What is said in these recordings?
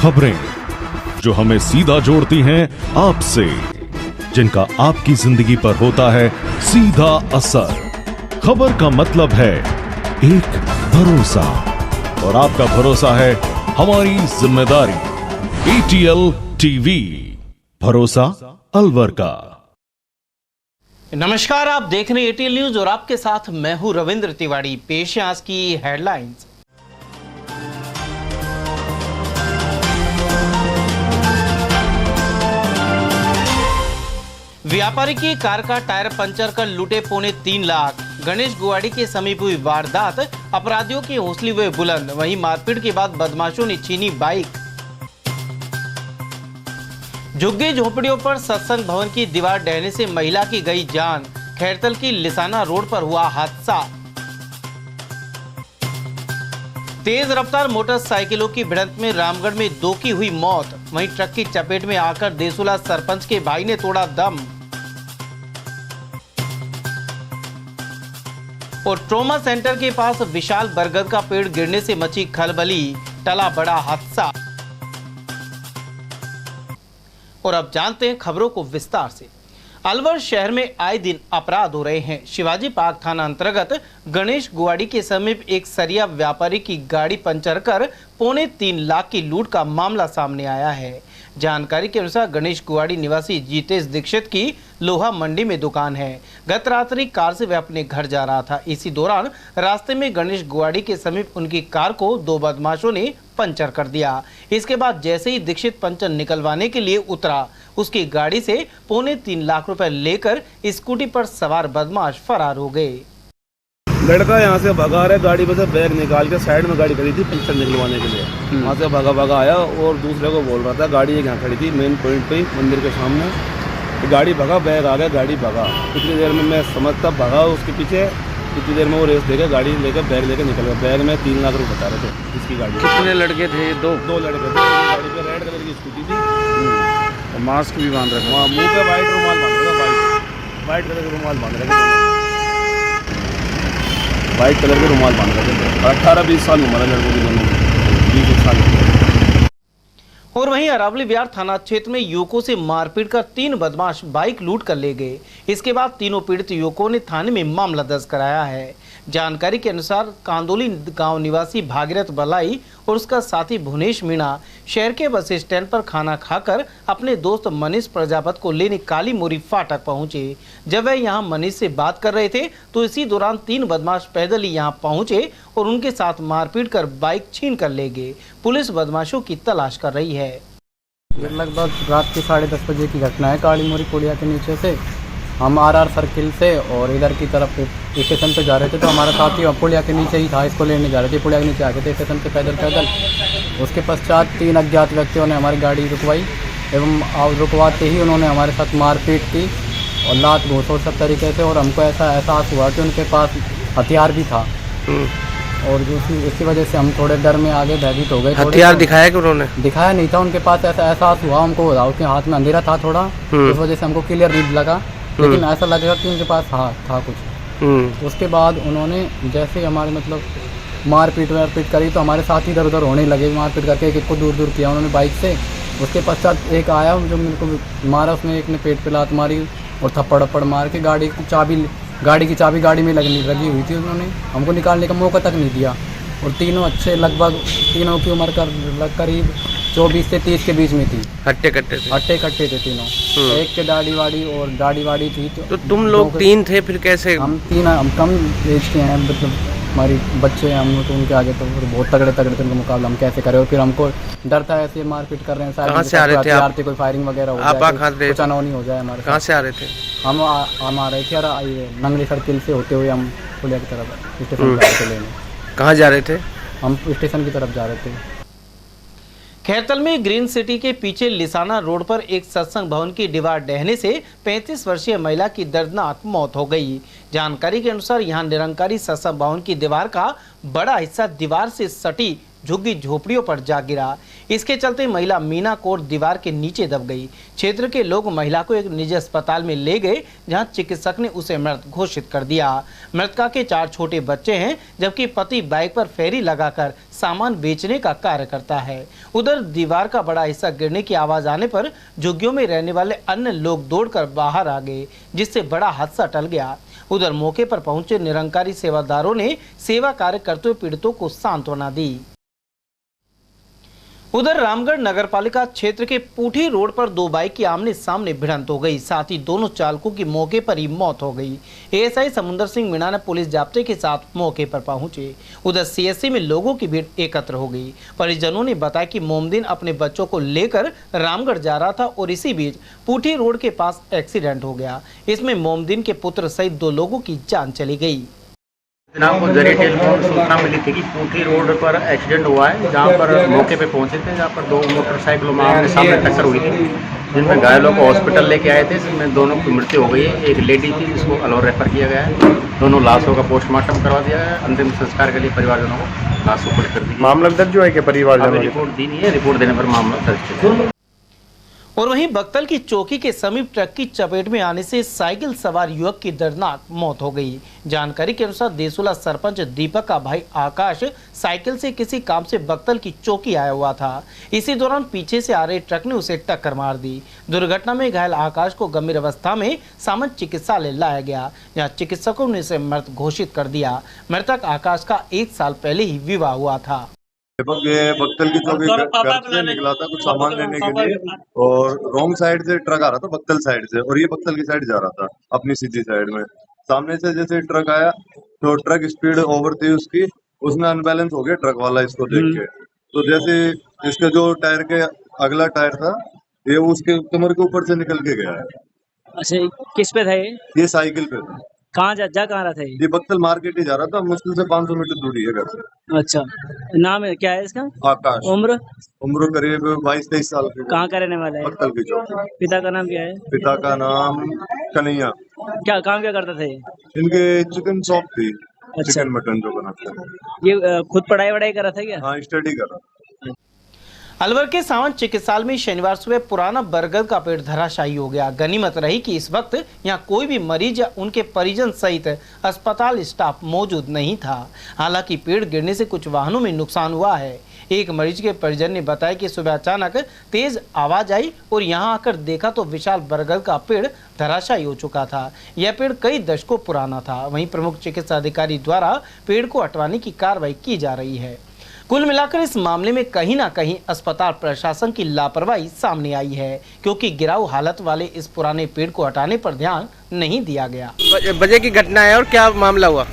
खबरें जो हमें सीधा जोड़ती हैं आपसे, जिनका आपकी जिंदगी पर होता है सीधा असर। खबर का मतलब है एक भरोसा, और आपका भरोसा है हमारी जिम्मेदारी। ATL टीवी, भरोसा अलवर का। नमस्कार, आप देख रहे हैं ATL न्यूज और आपके साथ मैं हूं रविंद्र तिवारी। पेश है आज की हेडलाइंस। व्यापारी की कार का टायर पंचर कर लूटे 3.25 लाख। गणेश गुवाड़ी के समीप हुई वारदात, अपराधियों के हौसले हुए बुलंद। वहीं मारपीट के बाद बदमाशों ने छीनी बाइक। झुग्गी झोपड़ियों पर सत्संग भवन की दीवार ढहने से महिला की गई जान। खैरतल की लिसाना रोड पर हुआ हादसा। तेज रफ्तार मोटरसाइकिलों की भिड़ंत में रामगढ़ में 2 की हुई मौत। वहीं ट्रक की चपेट में आकर देसुला सरपंच के भाई ने तोड़ा दम। और ट्रॉमा सेंटर के पास विशाल बरगद का पेड़ गिरने से मची खलबली, टला बड़ा हादसा। और अब जानते हैं खबरों को विस्तार से। अलवर शहर में आए दिन अपराध हो रहे हैं। शिवाजी पार्क थाना अंतर्गत गणेश गुवाड़ी के समीप एक सरिया व्यापारी की गाड़ी पंचर कर 3.25 लाख की लूट का मामला सामने आया है। जानकारी के अनुसार गणेश गुवाड़ी निवासी जीतेश दीक्षित की लोहा मंडी में दुकान है। गत रात्रि कार से वह अपने घर जा रहा था। इसी दौरान रास्ते में गणेश गुवाड़ी के समीप उनकी कार को 2 बदमाशों ने पंचर कर दिया। इसके बाद जैसे ही दीक्षित पंचर निकलवाने के लिए उतरा, उसकी गाड़ी से 3.25 लाख रुपए लेकर स्कूटी पर सवार बदमाश फरार हो गए। लड़का यहाँ से भगा रहा है, गाड़ी में से बैग निकाल के साइड में गाड़ी खड़ी थी पंचर निकलवाने के लिए। वहाँ से भगा आया और दूसरे को बोल रहा था, गाड़ी एक यहाँ खड़ी थी मेन पॉइंट पे मंदिर के सामने। तो गाड़ी भगा, बैग आ गया, गाड़ी भगा। कितनी देर में मैं समझता भगा उसके पीछे, कितनी देर में वो रेस देकर गाड़ी लेकर बैग लेकर निकल गया। बैग में 3 लाख रुपये बता रहे थे इसकी गाड़ी। कितने लड़के थे? दो लड़के थे। गाड़ी पे रेड कलर की स्कूटी थी और मास्क भी बांध रखा। मुँह पे वाइट रुमाल बांध रखा, वाइट कलर का रुमाल बांध रखा, वाइट कलर के रुमाल बांध रखे थे। 18-20 साल उम्र है लड़कों की, दोनों 20 साल। और वहीं अरावली विहार थाना क्षेत्र में युवकों से मारपीट कर 3 बदमाश बाइक लूट कर ले गए। इसके बाद तीनों पीड़ित युवकों ने थाने में मामला दर्ज कराया है। जानकारी के अनुसार कांदोली गांव निवासी भागीरथ बलाई और उसका साथी भुवनेश मीणा शहर के बस स्टैंड पर खाना खाकर अपने दोस्त मनीष प्रजापत को लेने काली मोरी फाटक पहुंचे। जब वह यहां मनीष से बात कर रहे थे तो इसी दौरान 3 बदमाश पैदल ही यहां पहुंचे और उनके साथ मारपीट कर बाइक छीन कर ले गए। पुलिस बदमाशों की तलाश कर रही है। लगभग रात के 10:30 बजे की घटना है। काली मोरी पुलिया के नीचे से हम RR सर्किल से और इधर की तरफ स्टेशन पे जा रहे थे, तो हमारा साथी पुलिया के नीचे ही था, इसको लेने जा रहे थे। पुलिया के नीचे आके थे स्टेशन पे पैदल। उसके पश्चात 3 अज्ञात व्यक्तियों ने हमारी गाड़ी रुकवाई एवं रुकवाते ही उन्होंने हमारे साथ मारपीट की और लात घोंसों सब तरीके से। और हमको ऐसा एहसास हुआ कि उनके पास हथियार भी था और इसी वजह से हम थोड़े डर में आगे भयभीत हो गए। हथियार दिखाया कि उन्होंने? दिखाया नहीं था उनके पास, ऐसा एहसास हुआ हमको। उसके हाथ में अंधेरा था थोड़ा, इस वजह से हमको क्लियर नहीं लगा, लेकिन ऐसा लगा कि उनके पास था कुछ। उसके बाद उन्होंने जैसे हमारे मतलब मारपीट करी तो हमारे साथ ही इधर उधर होने लगे। मारपीट करके एक को दूर किया उन्होंने बाइक से। उसके पश्चात एक आया जो मेरे को मारा, उसने एक ने पेट पे लात मारी और थप्पड़ मार के गाड़ी की चाबी गाड़ी में लगी हुई थी। उन्होंने हमको निकालने का मौका तक नहीं दिया। और तीनों अच्छे, लगभग तीनों की उम्र करीब 24 से 30 के बीच में थी। हट्टे कट्टे थे तीनों। एक के दाढ़ी वाड़ी थी। तो तुम लोग 3 थे, फिर कैसे? हम कम एज के हैं, मतलब हमारी बच्चे हैं हम, तो उनके आगे तो बहुत तगड़े थे उनका मुकाबला हम कैसे करें। और फिर हमको डर था ऐसे मारपीट कर रहे हैं। कहाँ से आ रहे थे आप? कोई फायरिंग वगैरह हो जाए, कुछ अनहोनी हो जाए हमारे। कहाँ से आ रहे थे? हम आ रहे थे नंगली सर्किल से होते हुए हम पुलिया की तरफ स्टेशन पे लेने। कहाँ जा रहे थे? हम स्टेशन की तरफ जा रहे थे। खैरतल में ग्रीन सिटी के पीछे लिसाना रोड पर एक सत्संग भवन की दीवार ढहने से 35 वर्षीय महिला की दर्दनाक मौत हो गई। जानकारी के अनुसार यहां निरंकारी सत्संग भवन की दीवार का बड़ा हिस्सा दीवार से सटी झुग्गी झोपड़ियों पर जा गिरा। इसके चलते महिला मीना कौर दीवार के नीचे दब गई। क्षेत्र के लोग महिला को एक निजी अस्पताल में ले गए, जहां चिकित्सक ने उसे मृत घोषित कर दिया। मृतका के 4 छोटे बच्चे हैं, जबकि पति बाइक पर फेरी लगाकर सामान बेचने का कार्य करता है। उधर दीवार का बड़ा हिस्सा गिरने की आवाज आने पर झुग्गियों में रहने वाले अन्य लोग दौड़कर बाहर आ गए, जिससे बड़ा हादसा टल गया। उधर मौके पर पहुंचे निरंकारी सेवादारों ने सेवा कार्य करते हुए पीड़ितों को सांत्वना दी। उधर रामगढ़ नगरपालिका क्षेत्र के पूठी रोड पर 2 बाइक की आमने सामने भिड़ंत हो गई, साथ ही दोनों चालकों की मौके पर ही मौत हो गई। एएसआई समुंदर सिंह मीणा ने पुलिस जाब्ते के साथ मौके पर पहुंचे। उधर सीएससी में लोगों की भीड़ एकत्र हो गई। परिजनों ने बताया कि मोमदिन अपने बच्चों को लेकर रामगढ़ जा रहा था और इसी बीच पूठी रोड के पास एक्सीडेंट हो गया। इसमें मोमदिन के पुत्र सहित 2 लोगों की जान चली गई। जनाब को जरिए टेलीफोन सूचना मिली थी कि पूठी रोड पर एक्सीडेंट हुआ है, जहां पर मौके पे पहुंचे थे, जहां पर 2 मोटरसाइकिलों में आमने सामने टक्कर हुई थी, जिनमें घायलों को हॉस्पिटल लेके आए थे, जिनमें दोनों की मृत्यु हो गई है। एक लेडी थी जिसको अलवर रेफर किया गया है। दोनों लाशों का पोस्टमार्टम करवा दिया है। अंतिम संस्कार के लिए परिवारजनों को लाश सुपुर्द कर दी। मामला दर्ज हुआ है कि परिवारजनों की रिपोर्ट दी नहीं है, रिपोर्ट देने पर मामला दर्ज किया। और वहीं बक्तल की चौकी के समीप ट्रक की चपेट में आने से साइकिल सवार युवक की दर्दनाक मौत हो गई। जानकारी के अनुसार देसुला सरपंच दीपक का भाई आकाश साइकिल से किसी काम से बक्तल की चौकी आया हुआ था। इसी दौरान पीछे से आ रहे ट्रक ने उसे टक्कर मार दी। दुर्घटना में घायल आकाश को गंभीर अवस्था में सामंत चिकित्सालय लाया गया, जहाँ चिकित्सकों ने उसे मृत घोषित कर दिया। मृतक आकाश का 1 साल पहले ही विवाह हुआ था। ये बक्तल की चौकी घर से निकला था कुछ सामान लेने के लिए, और रॉन्ग साइड से ट्रक आ रहा था बक्तल साइड से, और ये बक्तल की साइड जा रहा था अपनी सीधी साइड में। सामने से जैसे ट्रक आया तो ट्रक स्पीड ओवर थी उसकी, उसमें अनबैलेंस हो गया ट्रक वाला इसको देख के। तो जैसे इसके जो टायर के अगला टायर था ये उसके कमर के ऊपर से निकल के गया है। अच्छा, किस पे था ये साइकिल पे था। कहाँ जा कहाँ रहा था ये बक्तल मार्केट ही जा रहा था, मुश्किल से 500 मीटर दूरी है घर से। अच्छा, नाम है क्या है इसका? आकाश। उम्र करीब 22-23 साल की। कहाँ का रहने वाला है? बक्तल की चौकी। पिता का नाम क्या है? पिता का नाम कन्हैया। क्या काम क्या करता था? इनके चिकन शॉप थी। अच्छा। चिकन मटन जो बनाते हैं। ये खुद पढ़ाई वढ़ाई कर रहा था क्या? हाँ, स्टडी कर रहा। अलवर के सावंत चिकित्सालय में शनिवार सुबह पुराना बरगद का पेड़ धराशायी हो गया। गनीमत रही कि इस वक्त यहाँ कोई भी मरीज या उनके परिजन सहित अस्पताल स्टाफ मौजूद नहीं था। हालांकि पेड़ गिरने से कुछ वाहनों में नुकसान हुआ है। एक मरीज के परिजन ने बताया कि सुबह अचानक तेज आवाज आई और यहाँ आकर देखा तो विशाल बरगद का पेड़ धराशायी हो चुका था। यह पेड़ कई दशकों पुराना था। वहीं प्रमुख चिकित्सा अधिकारी द्वारा पेड़ को हटवाने की कार्रवाई की जा रही है। कुल मिलाकर इस मामले में कहीं ना कहीं अस्पताल प्रशासन की लापरवाही सामने आई है, क्योंकि गिराऊ हालत वाले इस पुराने पेड़ को हटाने पर ध्यान नहीं दिया गया। बजे की घटना है और क्या मामला हुआ?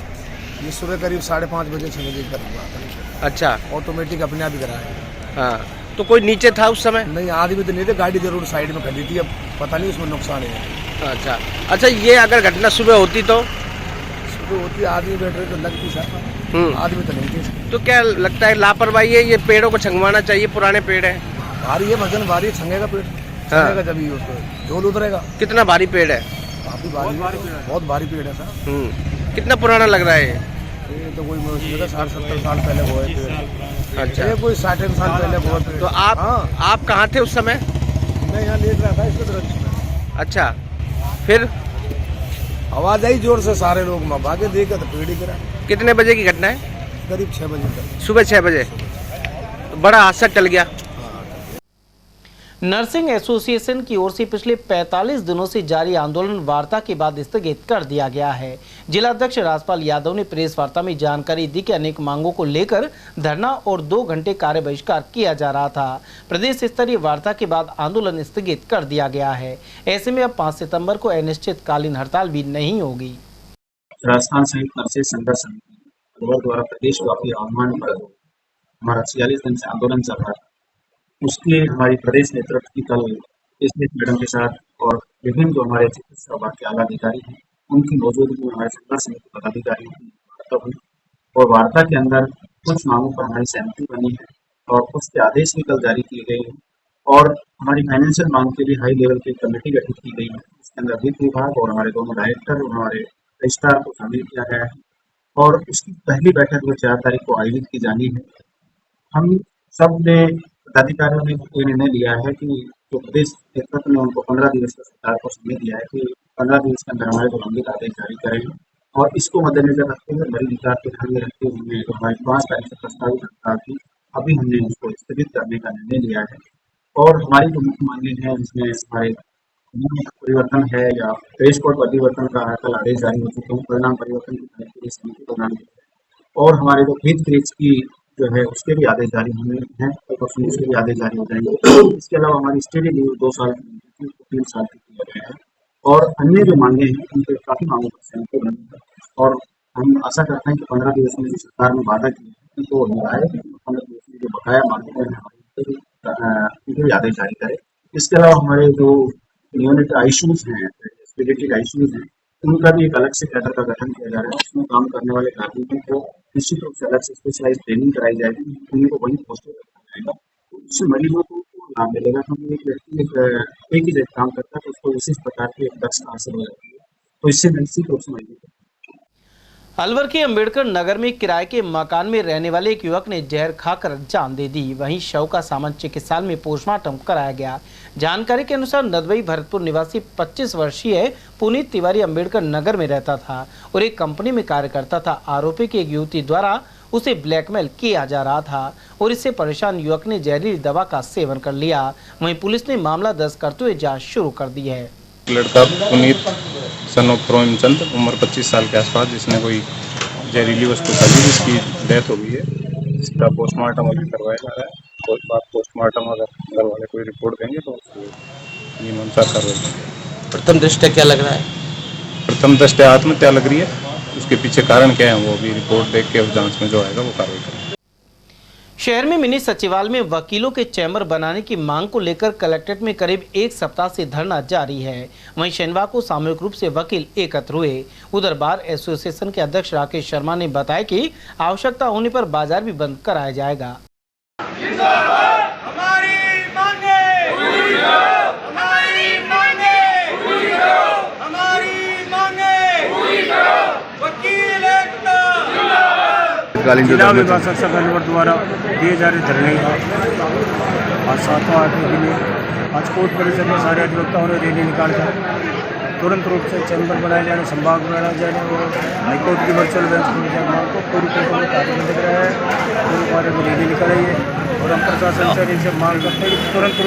ये सुबह करीब 5:30 बजे 6 बजे कर हुआ। अच्छा, ऑटोमेटिक अपने आप ही करा है। हाँ, तो कोई नीचे था उस समय? नहीं, आदमी तो नहीं थे, गाड़ी जरूर साइड में खड़ी थी। अब पता नहीं उसमें नुकसान है। अच्छा अच्छा, ये अगर घटना सुबह होती तो? सुबह होती आदमी बैठ रहे तो लगती सर, आदमी तो नहीं थे। तो क्या लगता है लापरवाही है? ये पेड़ों को छंगवाना चाहिए, पुराने पेड़ है। भारी है, वजन भारी है, छंगेगा पेड़। छंगेगा जब ही उसको झोल उतरेगा। कितना भारी पेड़ है? काफी भारी, बहुत भारी पेड़ है सर। कितना पुराना लग रहा है ये? तो कोई 60-70 साल पहले हुए पेड़। अच्छा, ये कोई 60 साल पहले हुए पेड़। तो आप कहाँ थे उस समय? मैं यहाँ लेट रहा था इसके तरफ। अच्छा, फिर आवाज आई जोर से, सारे लोग भागे, देखे तो पेड़ ही गिरा। कितने बजे की घटना है? करीब 6 बजे तक। सुबह 6 बजे। तो बड़ा हादसा टल गया। नर्सिंग एसोसिएशन की ओर से पिछले 45 दिनों से जारी आंदोलन वार्ता के बाद स्थगित कर दिया गया है। जिला अध्यक्ष राजपाल यादव ने प्रेस वार्ता में जानकारी दी कि अनेक मांगों को लेकर धरना और 2 घंटे कार्य बहिष्कार किया जा रहा था। प्रदेश स्तरीय वार्ता के बाद आंदोलन स्थगित कर दिया गया है। ऐसे में अब 5 सितंबर को अनिश्चितकालीन हड़ताल भी नहीं होगी। राजस्थान सहित नर्सेज संघर्ष समिति अलवर द्वारा प्रदेशव्यापी आह्वान पर हमारा 46 दिन से आंदोलन चल रहा था। उसके हमारी प्रदेश नेतृत्व की कल स्मिथ मैडम के साथ और विभिन्न जो हमारे चिकित्सा विभाग के आला अधिकारी हैं उनकी मौजूदगी में हमारे संघर्ष समिति पदाधिकारी वार्ता हुई, और वार्ता के अंदर कुछ मांगों पर हमारी सहमति बनी है और कुछ के आदेश भी कल जारी किए गए हैं। और हमारी फाइनेंशियल मांग के लिए हाई लेवल की कमेटी गठित की गई है। इसके अंदर वित्त विभाग और हमारे दोनों डायरेक्टर और हमारे रजिस्ट्रार को शामिल किया गया है, और उसकी पहली बैठक जो 4 तारीख को आयोजित की जानी है। हम सब ने पदाधिकारियों ने ये निर्णय लिया है कि जो प्रदेश नेतृत्व ने उनको 15 दिवस का सरकार को समय दिया है कि 15 दिवस के अंदर हमारे जो लंबित आदेश जारी करें, और इसको मद्देनजर रखते हुए बड़ी विचार के ध्यान में रखते हुए जो हमारी 5 तारीख से प्रस्तावित हड़ताल थी, अभी हमने उसको स्थगित करने का निर्णय लिया है। और हमारी जो मुख्य मांगे हैं इसमें हमारे नियम परिवर्तन है या प्रेस कोड परिवर्तन का कल आदेश जारी हो चुके हैं, परिणाम परिवर्तन की समिति को बनाने, और हमारे जो फीस ग्रेड्स की जो है उसके भी आदेश जारी होने हैं, तो उसके भी आदेश जारी हो जाएंगे। इसके अलावा हमारी स्टडी लीव 2 साल की 3 साल की किया गया है, और अन्य जो मांगे हैं उनके काफ़ी मांगों पर सहमति बनी है, और हम आशा करते हैं कि 15 दिवस में जो सरकार ने वादा की है उनको निभाए, 15 दिवस में जो बकाया मांगे हैं उनके भी आदेश जारी करे। इसके अलावा हमारे जो यूनिट आईसीयूज हैं, रेस्पिरेटरी आईसीयूज हैं, उनका भी एक अलग से कैडर का गठन किया जा रहा है। उसमें काम करने वाले कार्मिकों को निश्चित रूप से अलग से स्पेशलाइज ट्रेनिंग कराई जाएगी, उन्हीं को वहीं पोस्टेड रखा जाएगा, तो उससे मरीजों को लाभ मिलेगा। हम एक व्यक्ति एक ही जगह काम करता है तो उसको विशेष प्रकार की एक दक्षता हासिल हो जाती है, तो इससे निश्चित रूप से मरीजों को। अलवर के अंबेडकर नगर में किराए के मकान में रहने वाले एक युवक ने जहर खाकर जान दे दी। वहीं शव का सामान्य चिकित्सालय में पोस्टमार्टम कराया गया। जानकारी के अनुसार नदवई भरतपुर निवासी 25 वर्षीय पुनीत तिवारी अंबेडकर नगर में रहता था और एक कंपनी में कार्य करता था। आरोपी की एक युवती द्वारा उसे ब्लैकमेल किया जा रहा था और इससे परेशान युवक ने जहरीली दवा का सेवन कर लिया। वहीं पुलिस ने मामला दर्ज करते हुए जाँच शुरू कर दी है। लड़का पुनीत सन ऑफ प्रेमचंद उम्र 25 साल के आसपास, जिसने कोई जहरीली वस्तु खाई, जिसकी डेथ हो गई है। इसका पोस्टमार्टम अभी करवाया जा रहा है। कोई बात पोस्टमार्टम अगर घर वाले कोई रिपोर्ट देंगे तो नियमानुसार कार्रवाई करेंगे। प्रथम दृष्टया क्या लग रहा है? प्रथम दृष्टया आत्महत्या लग रही है। उसके पीछे कारण क्या है वो अभी रिपोर्ट देख के उस जाँच में जो आएगा वो कार्रवाई करेंगे। शहर में मिनी सचिवालय में वकीलों के चैम्बर बनाने की मांग को लेकर कलेक्ट्रेट में करीब 1 सप्ताह से धरना जारी है। वहीं शनिवार को सामूहिक रूप से वकील एकत्र हुए। उधर बार एसोसिएशन के अध्यक्ष राकेश शर्मा ने बताया कि आवश्यकता होने पर बाजार भी बंद कराया जाएगा। जिला विकास अलवर द्वारा दिए जा रहे धरने आज 7-8 के लिए आज कोर्ट परिसर में सारे अधिवक्ताओं ने रैली निकालकर तुरंत रूप से चैम्बर बनाए जाने, संभाग बनाया जाने और हाईकोर्ट की वर्चुअल बेंच को पूरी कोर्ट में कार्यबंद कराया है। पूरे बारे में रैली निकाली है और हम प्रशासन से इनसे मांग करते हैं कि तुरंत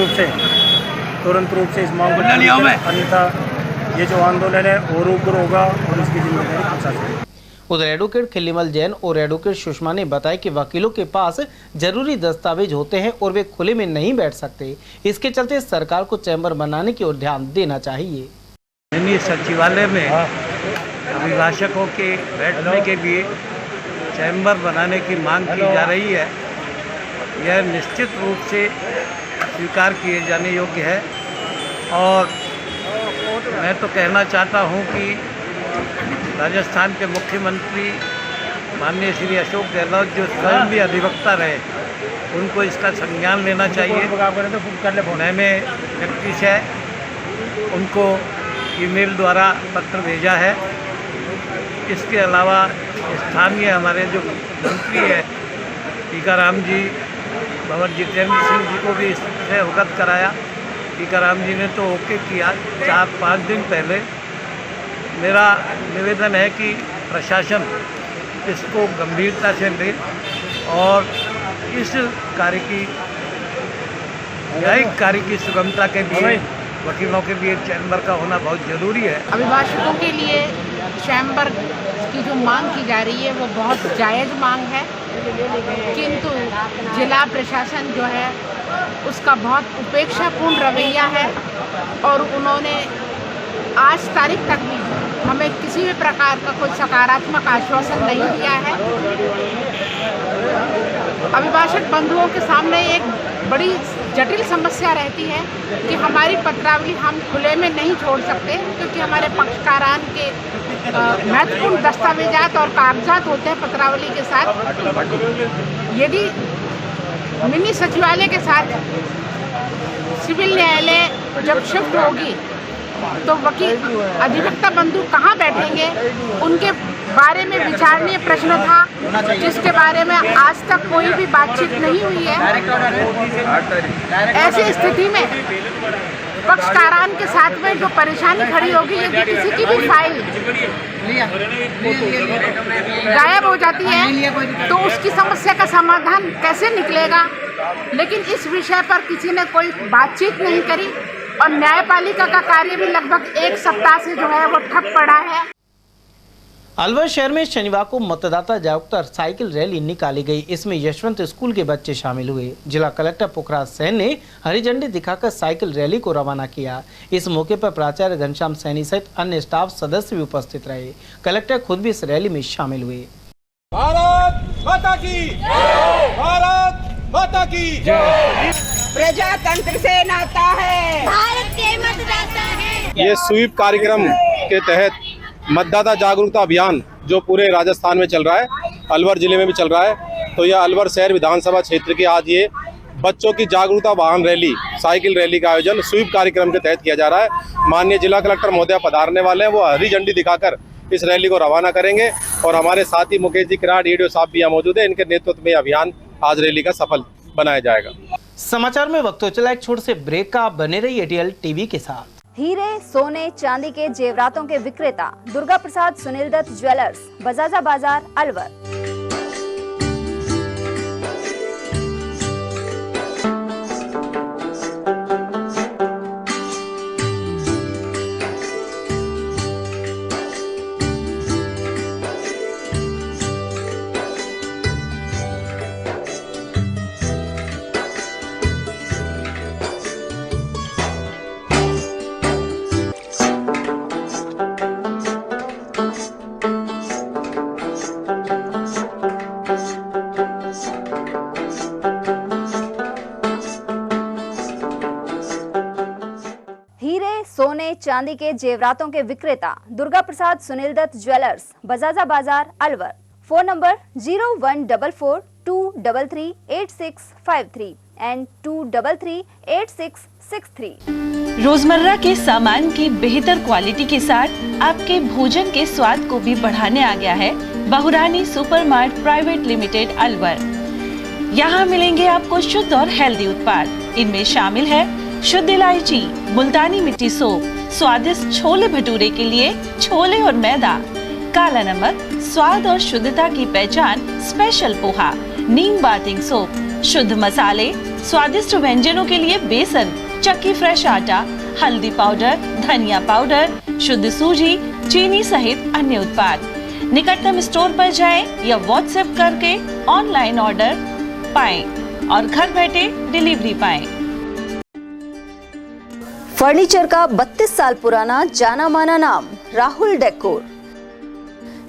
रूप से इस मांग को, अन्यथा ये जो आंदोलन है और ऊपर होगा और इसकी जिम्मेदारी प्रशासन। उधर एडवोकेट खिल्लीमल जैन और एडवोकेट सुषमा ने बताया कि वकीलों के पास जरूरी दस्तावेज होते हैं और वे खुले में नहीं बैठ सकते। इसके चलते सरकार को चैम्बर बनाने की ओर ध्यान देना चाहिए। मिनी सचिवालय में अभिभाषकों के बैठने के लिए चैम्बर बनाने की मांग की जा रही है। यह निश्चित रूप से स्वीकार किए जाने योग्य है और मैं तो कहना चाहता हूं कि राजस्थान के मुख्यमंत्री माननीय श्री अशोक गहलोत जो स्वयं भी अधिवक्ता रहे, उनको इसका संज्ञान लेना चाहिए। मैंने व्यक्ति से उनको ईमेल द्वारा पत्र भेजा है। इसके अलावा स्थानीय हमारे जो मंत्री है टीकाराम जी, भंवर जितेंद्र सिंह जी को भी इससे अवगत कराया। टीकाराम जी ने तो ओके किया 4-5 दिन पहले। मेरा निवेदन है कि प्रशासन इसको गंभीरता से ले और इस कार्य की न्यायिक कार्य की सुगमता के लिए वकीलों के लिए चैम्बर का होना बहुत ज़रूरी है। अभिभाषकों के लिए चैम्बर की जो मांग की जा रही है वो बहुत जायज़ मांग है, किंतु जिला प्रशासन जो है उसका बहुत उपेक्षापूर्ण रवैया है और उन्होंने आज तारीख तक भी हमें किसी भी प्रकार का कोई सकारात्मक आश्वासन नहीं दिया है। अभिभाषक बंधुओं के सामने एक बड़ी जटिल समस्या रहती है कि हमारी पत्रावली हम खुले में नहीं छोड़ सकते, क्योंकि हमारे पक्षकारान के महत्वपूर्ण दस्तावेजात और कागजात होते हैं पत्रावली के साथ। यदि मिनी सचिवालय के साथ सिविल न्यायालय जब शिफ्ट होगी तो वकील अधिवक्ता बंधु कहाँ बैठेंगे, उनके बारे में विचारणीय प्रश्न था, जिसके बारे में आज तक कोई भी बातचीत नहीं हुई है। ऐसी स्थिति में पक्षकारान के साथ में जो परेशानी खड़ी होगी, यदि किसी की भी फाइल गायब हो जाती है तो उसकी समस्या का समाधान कैसे निकलेगा। लेकिन इस विषय पर किसी ने कोई बातचीत नहीं करी और न्यायपालिका का कार्य भी लगभग 1 सप्ताह से जो है वो ठप पड़ा है। अलवर शहर में शनिवार को मतदाता जागरूकता साइकिल रैली निकाली गई। इसमें यशवंत स्कूल के बच्चे शामिल हुए। जिला कलेक्टर पुखराज सैन ने हरी झंडी दिखाकर साइकिल रैली को रवाना किया। इस मौके पर प्राचार्य घनश्याम सैनी सहित अन्य स्टाफ सदस्य भी उपस्थित रहे। कलेक्टर खुद भी इस रैली में शामिल हुए। भारत माता की जय, भारत माता की जय। प्रजातंत्र से नाता है, भारत के मतदाता है। ये स्वीप कार्यक्रम के तहत मतदाता जागरूकता अभियान जो पूरे राजस्थान में चल रहा है, अलवर जिले में भी चल रहा है, तो यह अलवर शहर विधानसभा क्षेत्र के आज ये बच्चों की जागरूकता वाहन रैली, साइकिल रैली का आयोजन स्वीप कार्यक्रम के तहत किया जा रहा है। माननीय जिला कलेक्टर महोदय पधारने वाले हैं, वो हरी झंडी दिखाकर इस रैली को रवाना करेंगे और हमारे साथी मुकेश जी किराड़ ईडीओ साहब भी यहाँ मौजूद है। इनके नेतृत्व में अभियान आज रैली का सफल बनाया जाएगा। समाचार में वक्त हो चला एक छोटे से ब्रेक का। बने रहिए एटीएल टीवी के साथ। हीरे, सोने, चांदी के जेवरातों के विक्रेता दुर्गा प्रसाद सुनील दत्त ज्वेलर्स, बजाजा बाजार, अलवर। सोने चांदी के जेवरातों के विक्रेता दुर्गा प्रसाद सुनील दत्त ज्वेलर्स, बजाजा बाजार, अलवर। Phone number 0144233863 and 2338663। रोजमर्रा के सामान की बेहतर क्वालिटी के साथ आपके भोजन के स्वाद को भी बढ़ाने आ गया है बहुरानी सुपरमार्ट प्राइवेट लिमिटेड अलवर। यहाँ मिलेंगे आपको शुद्ध और हेल्दी उत्पाद। इनमें शामिल है शुद्ध इलायची, मुल्तानी मिट्टी सोप, स्वादिष्ट छोले भटूरे के लिए छोले और मैदा, काला नमक, स्वाद और शुद्धता की पहचान स्पेशल पोहा, नीम बाथिंग सोप, शुद्ध मसाले, स्वादिष्ट व्यंजनों के लिए बेसन, चक्की फ्रेश आटा, हल्दी पाउडर, धनिया पाउडर, शुद्ध सूजी, चीनी सहित अन्य उत्पाद। निकटतम स्टोर पर जाएं या व्हाट्सएप करके ऑनलाइन ऑर्डर पाएं और घर बैठे डिलीवरी पाएं। फर्नीचर का 32 साल पुराना जाना माना नाम राहुल डेकोर।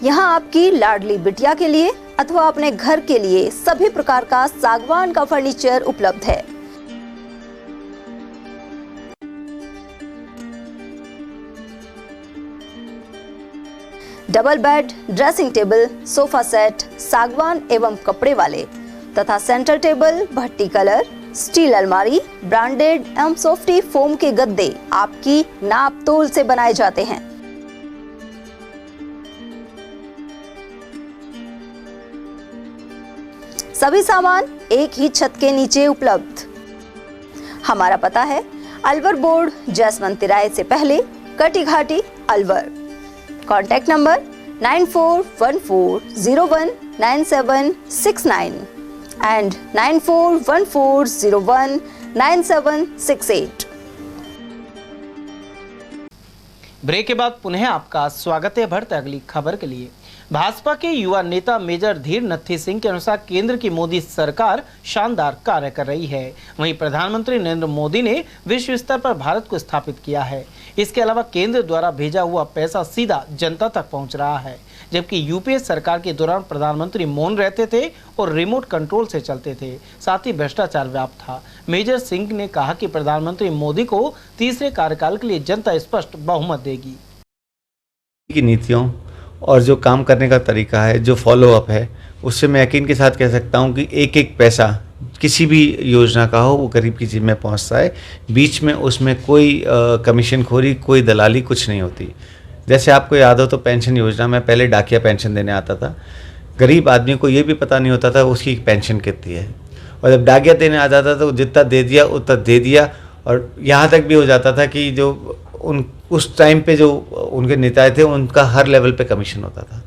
यहाँ आपकी लाडली बिटिया के लिए अथवा अपने घर के लिए सभी प्रकार का सागवान का फर्नीचर उपलब्ध है। Double bed, dressing table, sofa set सागवान एवं कपड़े वाले तथा सेंटर टेबल, भट्टी कलर, स्टील अलमारी, ब्रांडेड एवं सॉफ्टी फोम के गद्दे आपकी नाप तोल से बनाए जाते हैं। सभी सामान एक ही छत के नीचे उपलब्ध। हमारा पता है अलवर बोर्ड, जसवंत तिराहे से पहले, Kati Ghati, Alwar. Contact number 9414019769 and 9414019768। Break के बाद पुनः आपका स्वागत है। बढ़ते अगली खबर के लिए। भाजपा के युवा नेता मेजर धीर नत्थी सिंह के अनुसार केंद्र की मोदी सरकार शानदार कार्य कर रही है। वहीं प्रधानमंत्री नरेंद्र मोदी ने विश्व स्तर पर भारत को स्थापित किया है। इसके अलावा केंद्र द्वारा भेजा हुआ पैसा सीधा जनता तक पहुंच रहा है, जबकि यूपीए सरकार के दौरान प्रधानमंत्री मौन रहते थे और रिमोट कंट्रोल से चलते थे, साथ ही भ्रष्टाचार व्याप्त था। मेजर सिंह ने कहा कि प्रधानमंत्री मोदी को तीसरे कार्यकाल के लिए जनता स्पष्ट बहुमत देगी। की नीतियों और जो काम करने का तरीका है, जो फॉलो अप है, उससे मैं यकीन के साथ कह सकता हूं कि एक एक पैसा किसी भी योजना का हो वो गरीब की जेब में पहुंचता है। बीच में उसमें कोई कमीशन खोरी, कोई दलाली कुछ नहीं होती। जैसे आपको याद हो तो पेंशन योजना में पहले डाकिया पेंशन देने आता था, गरीब आदमी को ये भी पता नहीं होता था उसकी पेंशन कितनी है, और जब डाकिया देने आ जाता था तो जितना दे दिया उतना दे दिया, और यहाँ तक भी हो जाता था कि जो उस टाइम पे जो उनके नेता थे उनका हर लेवल पे कमीशन होता था।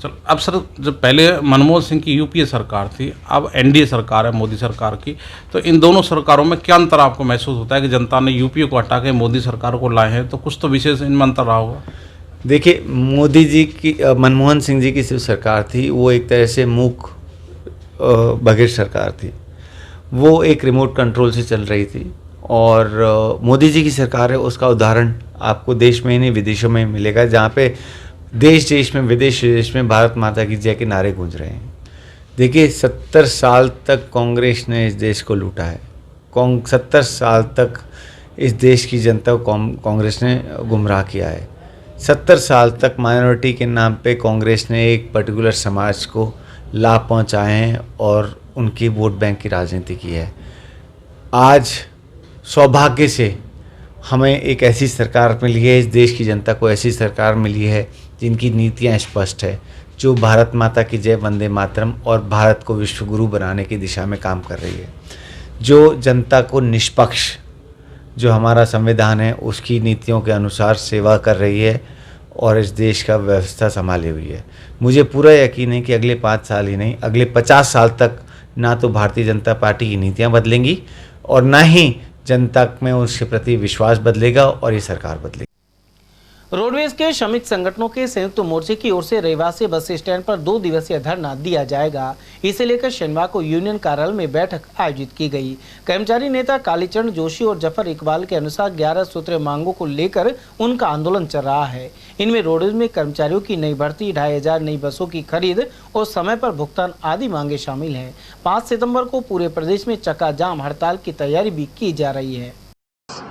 चलो, अब सर जब पहले मनमोहन सिंह की यूपीए सरकार थी, अब एनडीए सरकार है मोदी सरकार की, तो इन दोनों सरकारों में क्या अंतर आपको महसूस होता है कि जनता ने यूपीए को हटा के मोदी सरकार को लाए हैं, तो कुछ तो विशेष इनमें अंतर रहा होगा? देखिए, मोदी जी की मनमोहन सिंह जी की जो सरकार थी वो एक तरह से मूक बधिर सरकार थी, वो एक रिमोट कंट्रोल से चल रही थी, और मोदी जी की सरकार है उसका उदाहरण आपको देश में ही नहीं विदेशों में मिलेगा, जहाँ पे देश देश में विदेश देश में भारत माता की जय के नारे गूंज रहे हैं। देखिए, 70 साल तक कांग्रेस ने इस देश को लूटा है, 70 साल तक इस देश की जनता को कांग्रेस ने गुमराह किया है, 70 साल तक माइनॉरिटी के नाम पे कांग्रेस ने एक पर्टिकुलर समाज को लाभ पहुंचाए हैं और उनकी वोट बैंक की राजनीति की है। आज सौभाग्य से हमें एक ऐसी सरकार मिली है, इस देश की जनता को ऐसी सरकार मिली है जिनकी नीतियां स्पष्ट है, जो भारत माता की जय, वंदे मातरम और भारत को विश्वगुरु बनाने की दिशा में काम कर रही है, जो जनता को निष्पक्ष, जो हमारा संविधान है उसकी नीतियों के अनुसार सेवा कर रही है और इस देश का व्यवस्था संभाली हुई है। मुझे पूरा यकीन है कि अगले 5 साल ही नहीं, अगले 50 साल तक ना तो भारतीय जनता पार्टी की नीतियां बदलेंगी और ना ही जनता में उसके प्रति विश्वास बदलेगा और ये सरकार बदलेगी। रोडवेज के श्रमिक संगठनों के संयुक्त मोर्चे की ओर से रविवार बस स्टैंड पर 2 दिवसीय धरना दिया जाएगा। इसे लेकर शनिवार को यूनियन कार्यालय में बैठक आयोजित की गई। कर्मचारी नेता कालीचरण जोशी और जफर इकबाल के अनुसार 11 सूत्रीय मांगों को लेकर उनका आंदोलन चल रहा है। इनमें रोडवेज में कर्मचारियों की नई भर्ती, 2500 नई बसों की खरीद और समय पर भुगतान आदि मांगे शामिल हैं। 5 सितंबर को पूरे प्रदेश में चक्का जाम हड़ताल की तैयारी भी की जा रही है।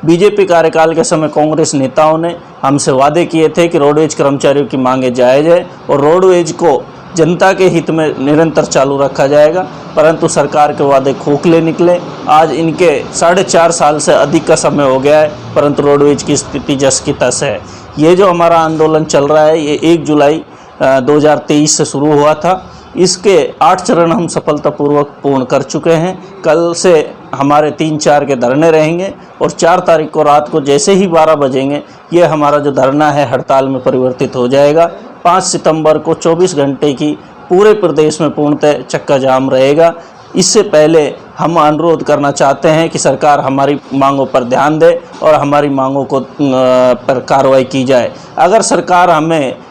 बीजेपी कार्यकाल के समय कांग्रेस नेताओं ने हमसे वादे किए थे कि रोडवेज कर्मचारियों की मांगे जायज़ है और रोडवेज को जनता के हित में निरंतर चालू रखा जाएगा, परंतु सरकार के वादे खोखले निकले। आज इनके 4.5 साल से अधिक का समय हो गया है, परंतु रोडवेज की स्थिति जस की तस है। ये जो हमारा आंदोलन चल रहा है ये 1 जुलाई 2023 से शुरू हुआ था। इसके 8 चरण हम सफलतापूर्वक पूर्ण कर चुके हैं। कल से हमारे 3-4 के धरने रहेंगे और 4 तारीख को रात को जैसे ही 12 बजेंगे ये हमारा जो धरना है हड़ताल में परिवर्तित हो जाएगा। 5 सितंबर को 24 घंटे की पूरे प्रदेश में पूर्णतः चक्का जाम रहेगा। इससे पहले हम अनुरोध करना चाहते हैं कि सरकार हमारी मांगों पर ध्यान दे और हमारी मांगों को पर कार्रवाई की जाए। अगर सरकार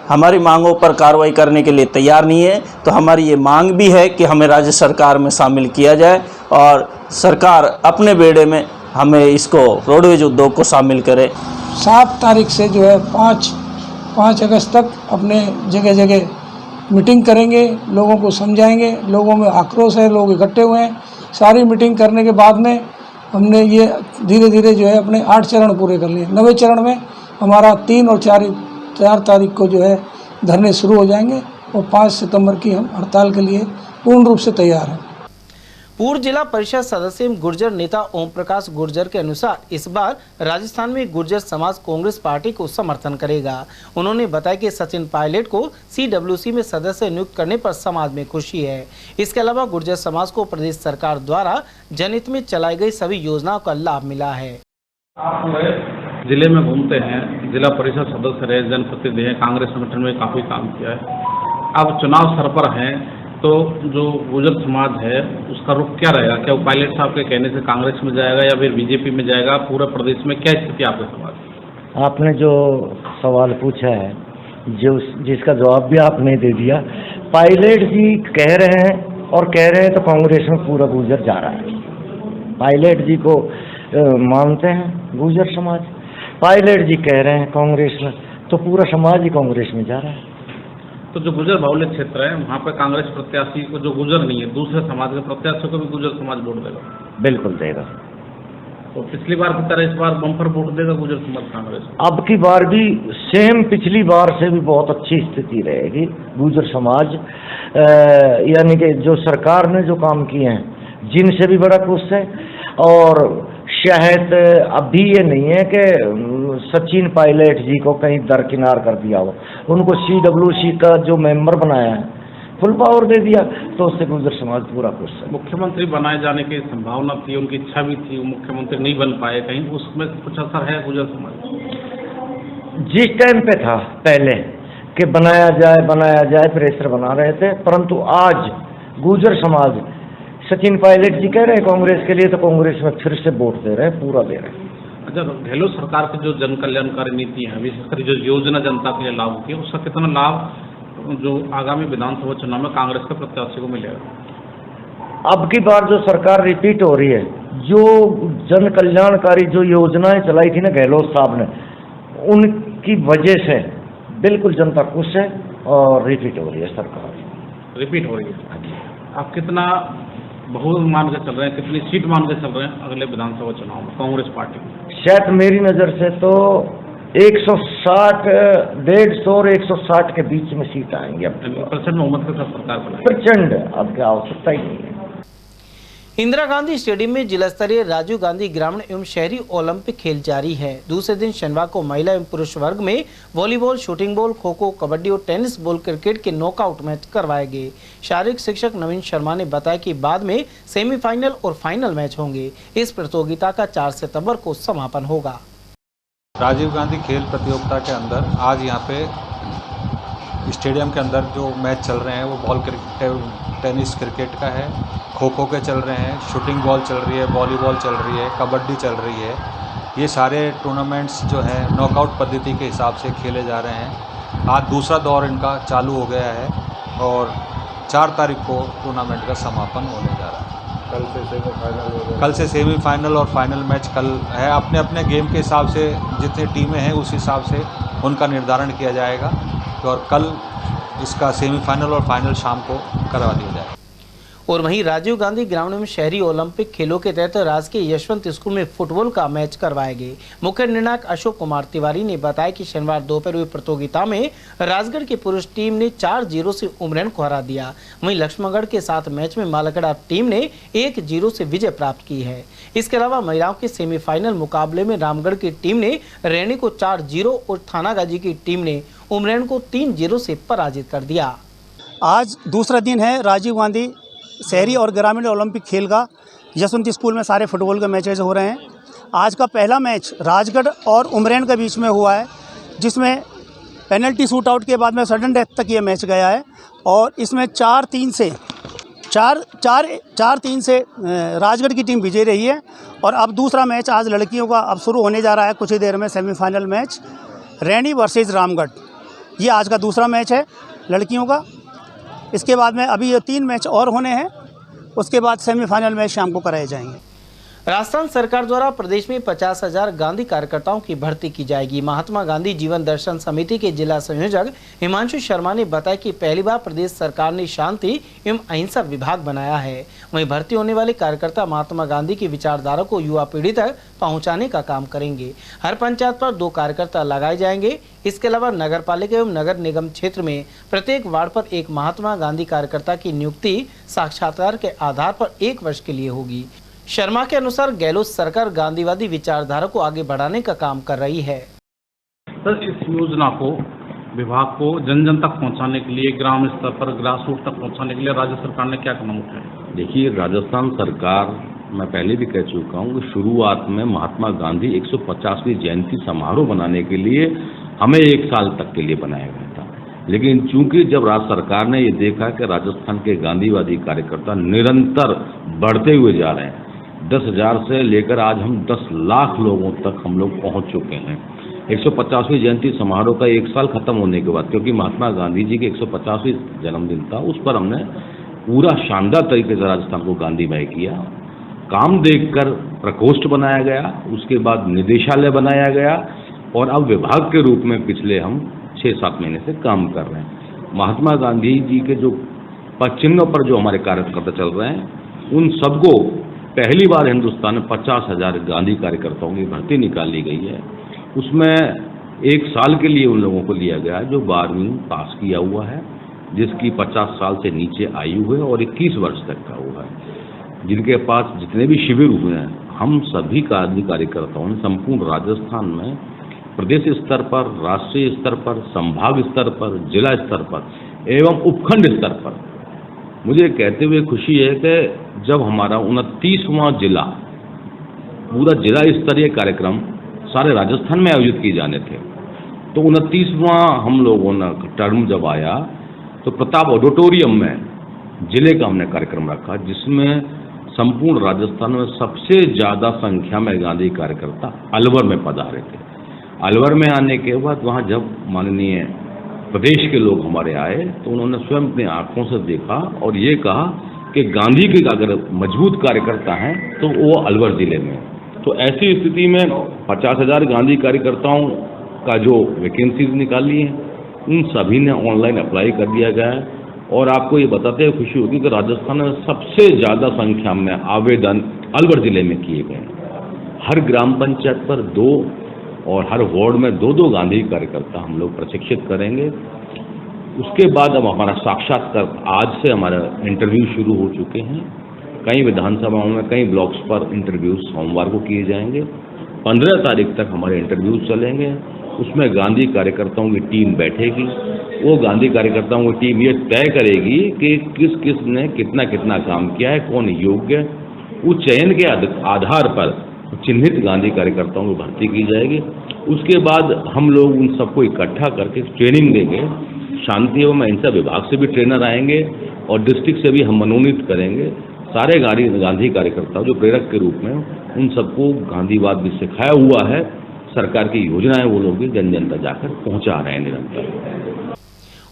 हमारी मांगों पर कार्रवाई करने के लिए तैयार नहीं है तो हमारी ये मांग भी है कि हमें राज्य सरकार में शामिल किया जाए और सरकार अपने बेड़े में हमें इसको रोडवेज उद्योग को शामिल करे। 7 तारीख से जो है 5 अगस्त तक अपने जगह जगह मीटिंग करेंगे, लोगों को समझाएंगे। लोगों में आक्रोश है, लोग इकट्ठे हुए हैं। सारी मीटिंग करने के बाद में हमने ये धीरे धीरे जो है अपने 8 चरण पूरे कर लिए। 9वें चरण में हमारा 3 और 4 तारीख को जो है धरने शुरू हो जाएंगे और 5 सितंबर की हम हड़ताल के लिए पूर्ण रूप से तैयार हैं। पूर्व जिला परिषद सदस्य गुर्जर नेता ओम प्रकाश गुर्जर के अनुसार इस बार राजस्थान में गुर्जर समाज कांग्रेस पार्टी को समर्थन करेगा। उन्होंने बताया कि सचिन पायलट को CWC में सदस्य नियुक्त करने पर समाज में खुशी है। इसके अलावा गुर्जर समाज को प्रदेश सरकार द्वारा जनहित में चलाई गई सभी योजनाओं का लाभ मिला है। आप जिले में घूमते हैं, जिला परिषद सदस्य रहे, जनप्रतिनिधि हैं, कांग्रेस संगठन में काफ़ी काम किया है। अब चुनाव सर पर हैं तो जो गुर्जर समाज है उसका रुख क्या रहेगा? क्या वो पायलट साहब के कहने से कांग्रेस में जाएगा या फिर बीजेपी में जाएगा? पूरे प्रदेश में क्या स्थिति आपके समाज की? आपने जो सवाल पूछा है जिसका जवाब भी आपने दे दिया। पायलट जी कह रहे हैं और कह रहे हैं तो कांग्रेस में पूरा गुर्जर जा रहा है। पायलट जी को मानते हैं गुर्जर समाज, पायलट जी कह रहे हैं कांग्रेस में, तो पूरा समाज ही कांग्रेस में जा रहा है। तो जो गुर्जर बाहुल्य क्षेत्र है वहाँ पर कांग्रेस प्रत्याशी को जो गुर्जर नहीं है, दूसरे समाज के प्रत्याशियों को भी गुर्जर समाज वोट देगा? बिल्कुल देगा। तो पिछली बार की तरह इस बार बम्पर वोट देगा गुर्जर समाज कांग्रेस? अब की बार भी सेम पिछली बार से भी बहुत अच्छी स्थिति रहेगी। गुर्जर समाज यानी कि जो सरकार ने जो काम किए हैं जिनसे भी बड़ा खुश है। और शायद अभी ये नहीं है कि सचिन पायलट जी को कहीं दरकिनार कर दिया हो, उनको CWC का जो मेंबर बनाया है फुल पावर दे दिया, तो उससे गुर्जर समाज पूरा खुश है। मुख्यमंत्री बनाए जाने की संभावना थी, उनकी इच्छा भी थी, वो मुख्यमंत्री नहीं बन पाए, कहीं उसमें कुछ असर है गुर्जर समाज? जिस टाइम पे था पहले कि बनाया जाए प्रेशर बना रहे थे, परंतु आज गुर्जर समाज सचिन पायलट जी कह रहे हैं कांग्रेस के लिए, तो कांग्रेस में फिर से वोट दे रहे हैं, पूरा दे रहे हैं। अच्छा, गहलोत सरकार की जो जन कल्याणकारी नीति है, विशेषकर जो योजना जनता के लिए लागू की है, उसका कितना लाभ जो आगामी विधानसभा चुनाव में कांग्रेस के प्रत्याशी को मिलेगा? अब की बार जो सरकार रिपीट हो रही है, जो जन कल्याणकारी जो योजनाएं चलाई थी ना गहलोत साहब ने, उनकी वजह से बिल्कुल जनता खुश है और रिपीट हो रही है सरकार, रिपीट हो रही है। आप कितना बहुमत मान के चल रहे हैं, कितनी सीट मान के चल रहे हैं अगले विधानसभा चुनाव में कांग्रेस पार्टी में? शायद मेरी नज़र से तो 160, 150 और 160 के बीच में सीट आएंगी। अब प्रचंड बहुमत के साथ सरकार बनाएगी। प्रचंड, अब क्या आवश्यकता ही नहीं है। इंदिरा गांधी स्टेडियम में जिला स्तरीय राजीव गांधी ग्रामीण एवं शहरी ओलंपिक खेल जारी है। दूसरे दिन शनिवार को महिला एवं पुरुष वर्ग में volleyball, shooting ball, kho kho, kabaddi और टेनिस बॉल क्रिकेट के नॉकआउट मैच करवाए गए। शारीरिक शिक्षक नवीन शर्मा ने बताया कि बाद में सेमीफाइनल और फाइनल मैच होंगे। इस प्रतियोगिता का 4 सितंबर को समापन होगा। राजीव गांधी खेल प्रतियोगिता के अंदर आज यहाँ पे स्टेडियम के अंदर जो मैच चल रहे हैं वो बॉल क्रिकेट, टेनिस क्रिकेट का है, खो खो के चल रहे हैं, शूटिंग बॉल चल रही है, वॉलीबॉल चल रही है, कबड्डी चल रही है। ये सारे टूर्नामेंट्स जो हैं नॉकआउट पद्धति के हिसाब से खेले जा रहे हैं। आज दूसरा दौर इनका चालू हो गया है और 4 तारीख को टूर्नामेंट का समापन होने जा रहा है। कल से सेमीफाइनल और फाइनल मैच कल है। अपने अपने गेम के हिसाब से जितनी टीमें हैं उस हिसाब से उनका निर्धारण किया जाएगा और कल इसका सेमीफाइनल और फाइनल शाम को करवा दिया जाएगा। और वहीं राजीव गांधी ग्रामीण में शहरी ओलंपिक खेलों के तहत राजकीय यशवंत स्कूल में फुटबॉल का मैच करवाए गए। मुख्य निर्णायक अशोक कुमार तिवारी ने बताया कि शनिवार दोपहर हुई प्रतियोगिता में राजगढ़ की पुरुष टीम ने 4-0 से उमरेन को हरा दिया। वहीं लक्ष्मणगढ़ के साथ मैच में मालकड़ा टीम ने 1-0 से विजय प्राप्त की है। इसके अलावा महिलाओं के सेमीफाइनल मुकाबले में रामगढ़ की टीम ने रैनी को 4-0 और थानागाजी की टीम ने उमरेन को 3-0 से पराजित कर दिया। आज दूसरा दिन है राजीव गांधी शहरी और ग्रामीण ओलंपिक खेल का। यशवंत स्कूल में सारे फुटबॉल के मैचेज हो रहे हैं। आज का पहला मैच राजगढ़ और उमरेन के बीच में हुआ है, जिसमें पेनल्टी शूट आउट के बाद में सडन डेथ तक ये मैच गया है और इसमें 4-3 से राजगढ़ की टीम विजयी रही है। और अब दूसरा मैच आज लड़कियों का अब शुरू होने जा रहा है कुछ ही देर में। सेमीफाइनल मैच रैनी वर्सेस रामगढ़, ये आज का दूसरा मैच है लड़कियों का। इसके बाद में अभी ये 3 मैच और होने हैं, उसके बाद सेमीफाइनल मैच शाम को कराए जाएंगे। राजस्थान सरकार द्वारा प्रदेश में 50,000 गांधी कार्यकर्ताओं की भर्ती की जाएगी। महात्मा गांधी जीवन दर्शन समिति के जिला संयोजक हिमांशु शर्मा ने बताया कि पहली बार प्रदेश सरकार ने शांति एवं अहिंसा विभाग बनाया है। वहीं भर्ती होने वाले कार्यकर्ता महात्मा गांधी की विचारधारा को युवा पीढ़ी तक पहुंचाने का काम करेंगे। हर पंचायत पर 2 कार्यकर्ता लगाए जाएंगे। इसके अलावा नगर पालिका एवं नगर निगम क्षेत्र में प्रत्येक वार्ड पर एक महात्मा गांधी कार्यकर्ता की नियुक्ति साक्षात्कार के आधार पर 1 वर्ष के लिए होगी। शर्मा के अनुसार गहलोत सरकार गांधीवादी विचारधारा को आगे बढ़ाने का काम कर रही है। सर, इस योजना को विभाग को जन जन तक पहुंचाने के लिए, ग्राम स्तर पर ग्रास रूट तक पहुंचाने के लिए राज्य सरकार ने क्या कदम उठाए? देखिए, राजस्थान सरकार, मैं पहले भी कह चुका हूँ कि शुरुआत में महात्मा गांधी 150वीं जयंती समारोह बनाने के लिए हमें 1 साल तक के लिए बनाया गया था। लेकिन चूंकि जब राज्य सरकार ने ये देखा कि राजस्थान के गांधीवादी कार्यकर्ता निरंतर बढ़ते हुए जा रहे हैं, 10,000 से लेकर आज हम 10 लाख लोगों तक हम लोग पहुंच चुके हैं। 150वीं जयंती समारोह का 1 साल खत्म होने के बाद, क्योंकि महात्मा गांधी जी के 150वीं जन्मदिन था, उस पर हमने पूरा शानदार तरीके से राजस्थान को गांधीमय किया। काम देखकर प्रकोष्ठ बनाया गया, उसके बाद निदेशालय बनाया गया और अब विभाग के रूप में पिछले हम 6-7 महीने से काम कर रहे हैं। महात्मा गांधी जी के जो चिन्हों पर जो हमारे कार्यकर्ता चल रहे हैं, उन सबको पहली बार हिंदुस्तान में 50,000 गांधी कार्यकर्ताओं की भर्ती निकाली गई है। उसमें 1 साल के लिए उन लोगों को लिया गया है जो 12वीं पास किया हुआ है, जिसकी 50 साल से नीचे आयु है और 21 वर्ष तक का हुआ है। जिनके पास जितने भी शिविर हुए हैं, हम सभी गांधी कार्यकर्ताओं ने संपूर्ण राजस्थान में प्रदेश स्तर पर, राष्ट्रीय स्तर पर, संभाग स्तर पर, जिला स्तर पर एवं उपखंड स्तर पर। मुझे कहते हुए खुशी है कि जब हमारा 29वां जिला, पूरा जिला स्तरीय कार्यक्रम सारे राजस्थान में आयोजित किए जाने थे, तो 29वां हम लोगों ने टर्म जब आया तो प्रताप ऑडिटोरियम में जिले का हमने कार्यक्रम रखा, जिसमें संपूर्ण राजस्थान में सबसे ज़्यादा संख्या में गांधी कार्यकर्ता अलवर में पधारे थे। अलवर में आने के बाद वहाँ जब माननीय प्रदेश के लोग हमारे आए तो उन्होंने स्वयं अपनी आंखों से देखा और ये कहा कि गांधी के अगर मजबूत कार्यकर्ता हैं तो वो अलवर जिले में। तो ऐसी स्थिति में 50,000 गांधी कार्यकर्ताओं का जो वैकेंसीज निकाली हैं उन सभी ने ऑनलाइन अप्लाई कर दिया गया है। और आपको ये बताते हुए खुशी होगी कि राजस्थान में सबसे ज़्यादा संख्या में आवेदन अलवर जिले में किए गए। हर ग्राम पंचायत पर 2 और हर वार्ड में 2-2 गांधी कार्यकर्ता हम लोग प्रशिक्षित करेंगे। उसके बाद अब हमारा साक्षात्कार, आज से हमारा इंटरव्यू शुरू हो चुके हैं। कई विधानसभाओं में, कई ब्लॉक्स पर इंटरव्यू सोमवार को किए जाएंगे। 15 तारीख तक हमारे इंटरव्यू चलेंगे। उसमें गांधी कार्यकर्ताओं की टीम बैठेगी। वो गांधी कार्यकर्ताओं की टीम ये तय करेगी कि किस किस ने कितना कितना काम किया है, कौन योग्य। उस चयन के आधार पर चिन्हित गांधी कार्यकर्ताओं की भर्ती की जाएगी। उसके बाद हम लोग उन सबको इकट्ठा करके ट्रेनिंग देंगे। शांति एवं अहिंसा विभाग से भी ट्रेनर आएंगे और डिस्ट्रिक्ट से भी हम मनोनीत करेंगे। सारे गांधी कार्यकर्ता जो प्रेरक के रूप में, उन सबको गांधीवाद भी सिखाया हुआ है। सरकार की योजनाएं वो लोग भी जन जन तक जाकर पहुंचा रहे हैं निरंतर।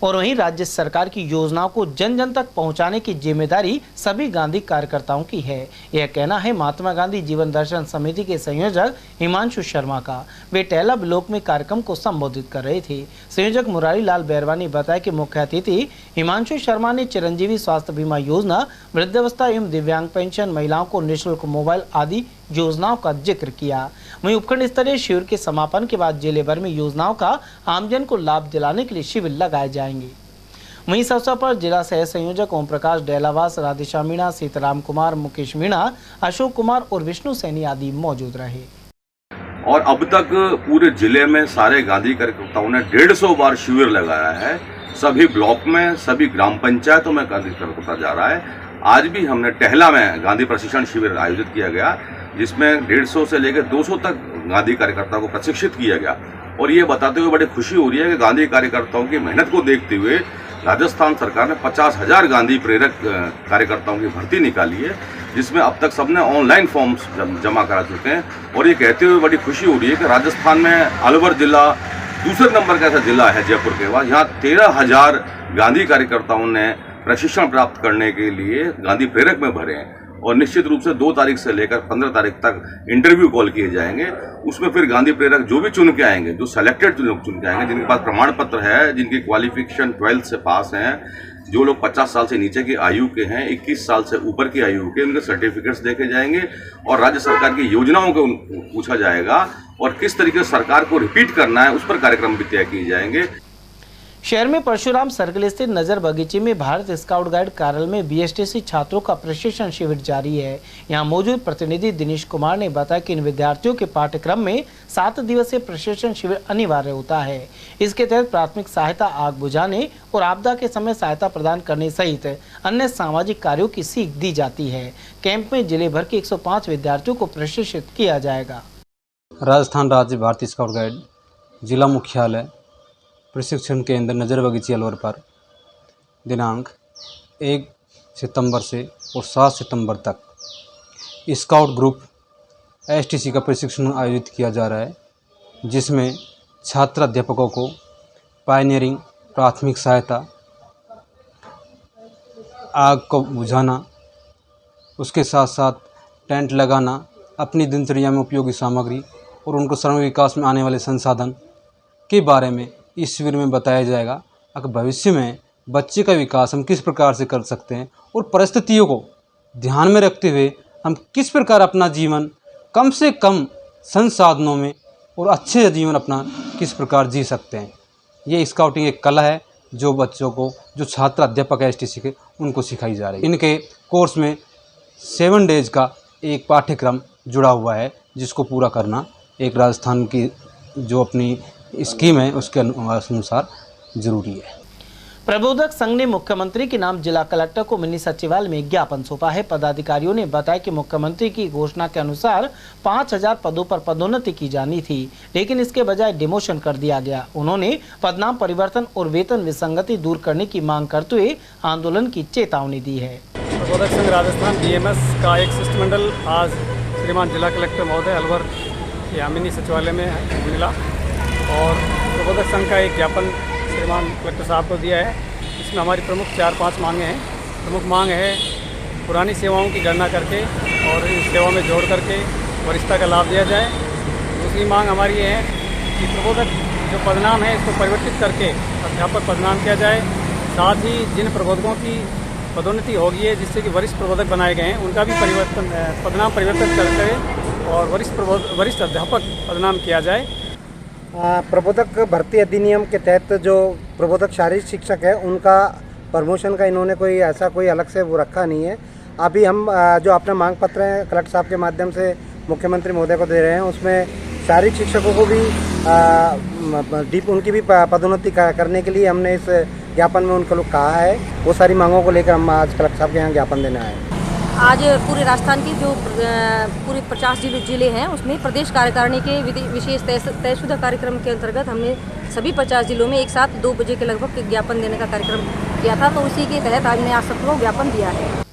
और वहीं राज्य सरकार की योजनाओं को जन जन तक पहुंचाने की जिम्मेदारी सभी गांधी कार्यकर्ताओं की है। यह कहना है महात्मा गांधी जीवन दर्शन समिति के संयोजक हिमांशु शर्मा का। वे टहला ब्लॉक में कार्यक्रम को संबोधित कर रहे थे। संयोजक मुरारी लाल बैरवा ने बताया कि मुख्य अतिथि हिमांशु शर्मा ने चिरंजीवी स्वास्थ्य बीमा योजना, वृद्धावस्था एवं दिव्यांग पेंशन, महिलाओं को निःशुल्क मोबाइल आदि योजनाओं का जिक्र किया। वहीं उपखंड स्तरीय शिविर के समापन के बाद जिले भर में योजनाओं का आमजन को लाभ दिलाने के लिए शिविर लगाए जाएंगे। वहीं इस अवसर पर जिला सह संयोजक ओम प्रकाश डेलावास, राधेश्याम मीणा, सीताराम कुमार, मुकेश मीणा, अशोक कुमार और विष्णु सैनी आदि मौजूद रहे। और अब तक पूरे जिले में सारे गांधी कार्यकर्ताओं ने 150 बार शिविर लगाया है। सभी ब्लॉक में, सभी ग्राम पंचायतों में गांधी कार्यकर्ता जा रहा है। आज भी हमने टहला में गांधी प्रशिक्षण शिविर आयोजित किया गया, जिसमें 150 से लेकर 200 तक गांधी कार्यकर्ताओं को प्रशिक्षित किया गया। और ये बताते हुए बड़ी खुशी हो रही है कि गांधी कार्यकर्ताओं की मेहनत को देखते हुए राजस्थान सरकार ने 50,000 गांधी प्रेरक कार्यकर्ताओं की भर्ती निकाली है, जिसमें अब तक सबने ऑनलाइन फॉर्म्स जमा करा चुके हैं। और ये कहते हुए बड़ी खुशी हो रही है कि राजस्थान में अलवर जिला दूसरे नंबर का ऐसा जिला है जयपुर के बाद। यहाँ 13,000 गांधी कार्यकर्ताओं ने प्रशिक्षण प्राप्त करने के लिए गांधी प्रेरक में भरे हैं। और निश्चित रूप से 2 तारीख से लेकर 15 तारीख तक इंटरव्यू कॉल किए जाएंगे। उसमें फिर गांधी प्रेरक जो भी चुन के आएंगे, जो सेलेक्टेड लोग चुन के आएंगे, जिनके पास प्रमाण पत्र है, जिनकी क्वालिफिकेशन 12th से पास हैं, जो लोग 50 साल से नीचे की आयु के हैं, 21 साल से ऊपर की आयु के, उनके सर्टिफिकेट्स देखे जाएंगे और राज्य सरकार की योजनाओं को पूछा जाएगा और किस तरीके से सरकार को रिपीट करना है उस पर कार्यक्रम भी तय किए जाएंगे। शहर में परशुराम सर्कल स्थित नजर बगीचे में भारत स्काउट गाइड कार्यालय में बीएसटीसी छात्रों का प्रशिक्षण शिविर जारी है। यहां मौजूद प्रतिनिधि दिनेश कुमार ने बताया कि इन विद्यार्थियों के पाठ्यक्रम में 7 दिवसीय प्रशिक्षण शिविर अनिवार्य होता है। इसके तहत प्राथमिक सहायता, आग बुझाने और आपदा के समय सहायता प्रदान करने सहित अन्य सामाजिक कार्यों की सीख दी जाती है। कैंप में जिले भर के 105 विद्यार्थियों को प्रशिक्षित किया जाएगा। राजस्थान राज्य भारतीय स्काउट गाइड जिला मुख्यालय प्रशिक्षण केंद्र नजर बगीची अलवर पर दिनांक 1 सितंबर से और 7 सितंबर तक स्काउट ग्रुप एसटीसी का प्रशिक्षण आयोजित किया जा रहा है, जिसमें छात्र अध्यापकों को पायनियरिंग, प्राथमिक सहायता, आग को बुझाना, उसके साथ साथ टेंट लगाना, अपनी दिनचर्या में उपयोगी सामग्री और उनको सर्व विकास में आने वाले संसाधन के बारे में इस शिविर में बताया जाएगा। अगर भविष्य में बच्चे का विकास हम किस प्रकार से कर सकते हैं और परिस्थितियों को ध्यान में रखते हुए हम किस प्रकार अपना जीवन कम से कम संसाधनों में और अच्छे जीवन अपना किस प्रकार जी सकते हैं। ये स्काउटिंग एक कला है जो बच्चों को, जो छात्र अध्यापक है एसटीसी के, उनको सिखाई जा रही है। इनके कोर्स में 7 डेज का एक पाठ्यक्रम जुड़ा हुआ है, जिसको पूरा करना एक राजस्थान की जो अपनी स्कीम है उसके अनुसार जरूरी है। प्रबोधक संघ ने मुख्यमंत्री के नाम जिला कलेक्टर को मिनी सचिवालय में ज्ञापन सौंपा है। पदाधिकारियों ने बताया कि मुख्यमंत्री की घोषणा के अनुसार 5000 पदों पर पदोन्नति की जानी थी, लेकिन इसके बजाय डिमोशन कर दिया गया। उन्होंने पदनाम परिवर्तन और वेतन विसंगति दूर करने की मांग करते हुए आंदोलन की चेतावनी दी है। प्रबोधक संघ राजस्थान BMS का एक शिष्टमंडल आज श्रीमान जिला कलेक्टर महोदय अलवर के मिनी सचिवालय में मिला और प्रबोधक संघ का एक ज्ञापन श्रीमान कलेक्टर साहब को दिया है। इसमें हमारी प्रमुख 4-5 मांगें हैं। प्रमुख मांग है पुरानी सेवाओं की गणना करके और इस सेवा में जोड़ करके वरिष्ठता का लाभ दिया जाए। दूसरी मांग हमारी ये है कि प्रबोधक जो पदनाम है इसको परिवर्तित करके अध्यापक पदनाम किया जाए। साथ ही जिन प्रबोधकों की पदोन्नति होगी है जिससे कि वरिष्ठ प्रबोधक बनाए गए हैं उनका भी पदनाम परिवर्तन करके और वरिष्ठ अध्यापक पदनाम किया जाए। प्रबोधक भर्ती अधिनियम के तहत जो प्रबोधक शारीरिक शिक्षक है उनका प्रमोशन का इन्होंने कोई ऐसा कोई अलग से वो रखा नहीं है। अभी हम जो अपना मांग पत्र है कलेक्टर साहब के माध्यम से मुख्यमंत्री महोदय को दे रहे हैं उसमें शारीरिक शिक्षकों को भी उनकी भी पदोन्नति करने के लिए हमने इस ज्ञापन में उनको लोग कहा है। वो सारी मांगों को लेकर हम आज कलेक्टर साहब के यहाँ ज्ञापन देने आए हैं। आज पूरे राजस्थान की जो पूरे 50 जिले हैं उसमें प्रदेश कार्यकारिणी के विशेष तयशुदा कार्यक्रम के अंतर्गत हमने सभी 50 जिलों में एक साथ 2 बजे के लगभग ज्ञापन देने का कार्यक्रम किया था, तो उसी के तहत आज आज सबको ज्ञापन दिया है।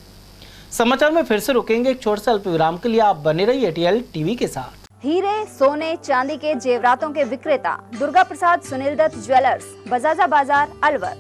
समाचार में फिर से रुकेंगे एक छोटे से अल्प विराम के लिए। आप बने रहिए ATL TV के साथ। हीरे, सोने, चांदी के जेवरातों के विक्रेता दुर्गा प्रसाद सुनील दत्त ज्वेलर्स, बजाजा बाजार, अलवर।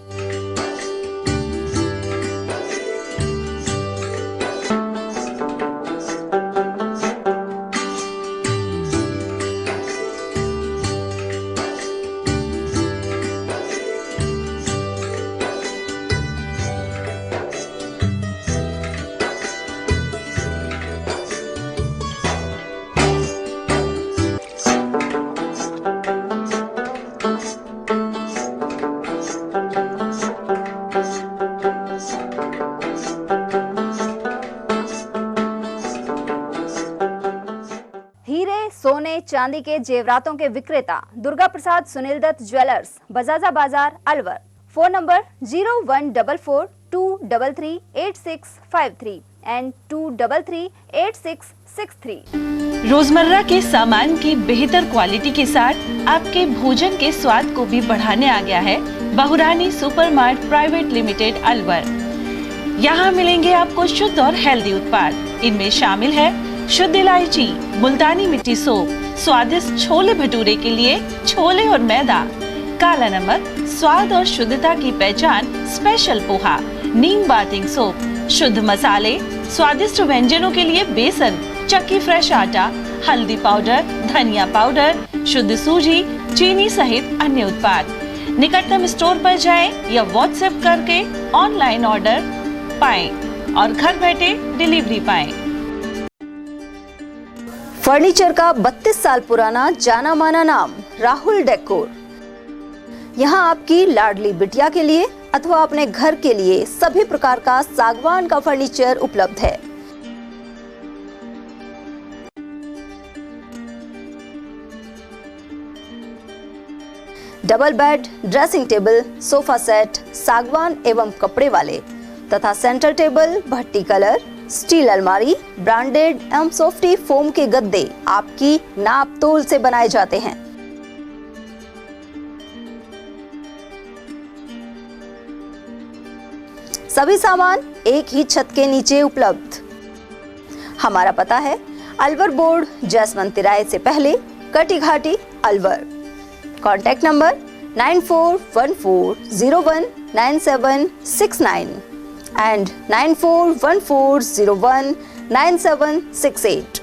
सोने चांदी के जेवरातों के विक्रेता दुर्गा प्रसाद सुनील दत्त ज्वेलर्स, बजाजा बाजार, अलवर। Phone number 0144233863 and 2338663। रोजमर्रा के सामान की बेहतर क्वालिटी के साथ आपके भोजन के स्वाद को भी बढ़ाने आ गया है बहुरानी सुपरमार्ट प्राइवेट लिमिटेड अलवर। यहाँ मिलेंगे आपको शुद्ध और हेल्दी उत्पाद। इनमें शामिल है शुद्ध इलायची, मुल्तानी मिट्टी सोप, स्वादिष्ट छोले भटूरे के लिए छोले और मैदा, काला नमक, स्वाद और शुद्धता की पहचान स्पेशल पोहा, नीम बाथिंग सोप, शुद्ध मसाले, स्वादिष्ट व्यंजनों के लिए बेसन, चक्की फ्रेश आटा, हल्दी पाउडर, धनिया पाउडर, शुद्ध सूजी, चीनी सहित अन्य उत्पाद। निकटतम स्टोर पर जाएं या व्हाट्सएप करके ऑनलाइन ऑर्डर पाएं और घर बैठे डिलीवरी पाएं। फर्नीचर का 32 साल पुराना जाना माना नाम राहुल डेकोर। यहाँ आपकी लाडली बिटिया के लिए अथवा अपने घर के लिए सभी प्रकार का सागवान का फर्नीचर उपलब्ध है। Double bed, dressing table, sofa set सागवान एवं कपड़े वाले तथा सेंटर टेबल, भट्टी कलर, स्टील अलमारी, ब्रांडेड एवं सॉफ्टी फोम के गद्दे आपकी नाप तोल से बनाए जाते हैं। सभी सामान एक ही छत के नीचे उपलब्ध। हमारा पता है अलवर बोर्ड, जसवंत तिराहे से पहले, Kati Ghati, Alwar. Contact number 9414019769 and 9414019768।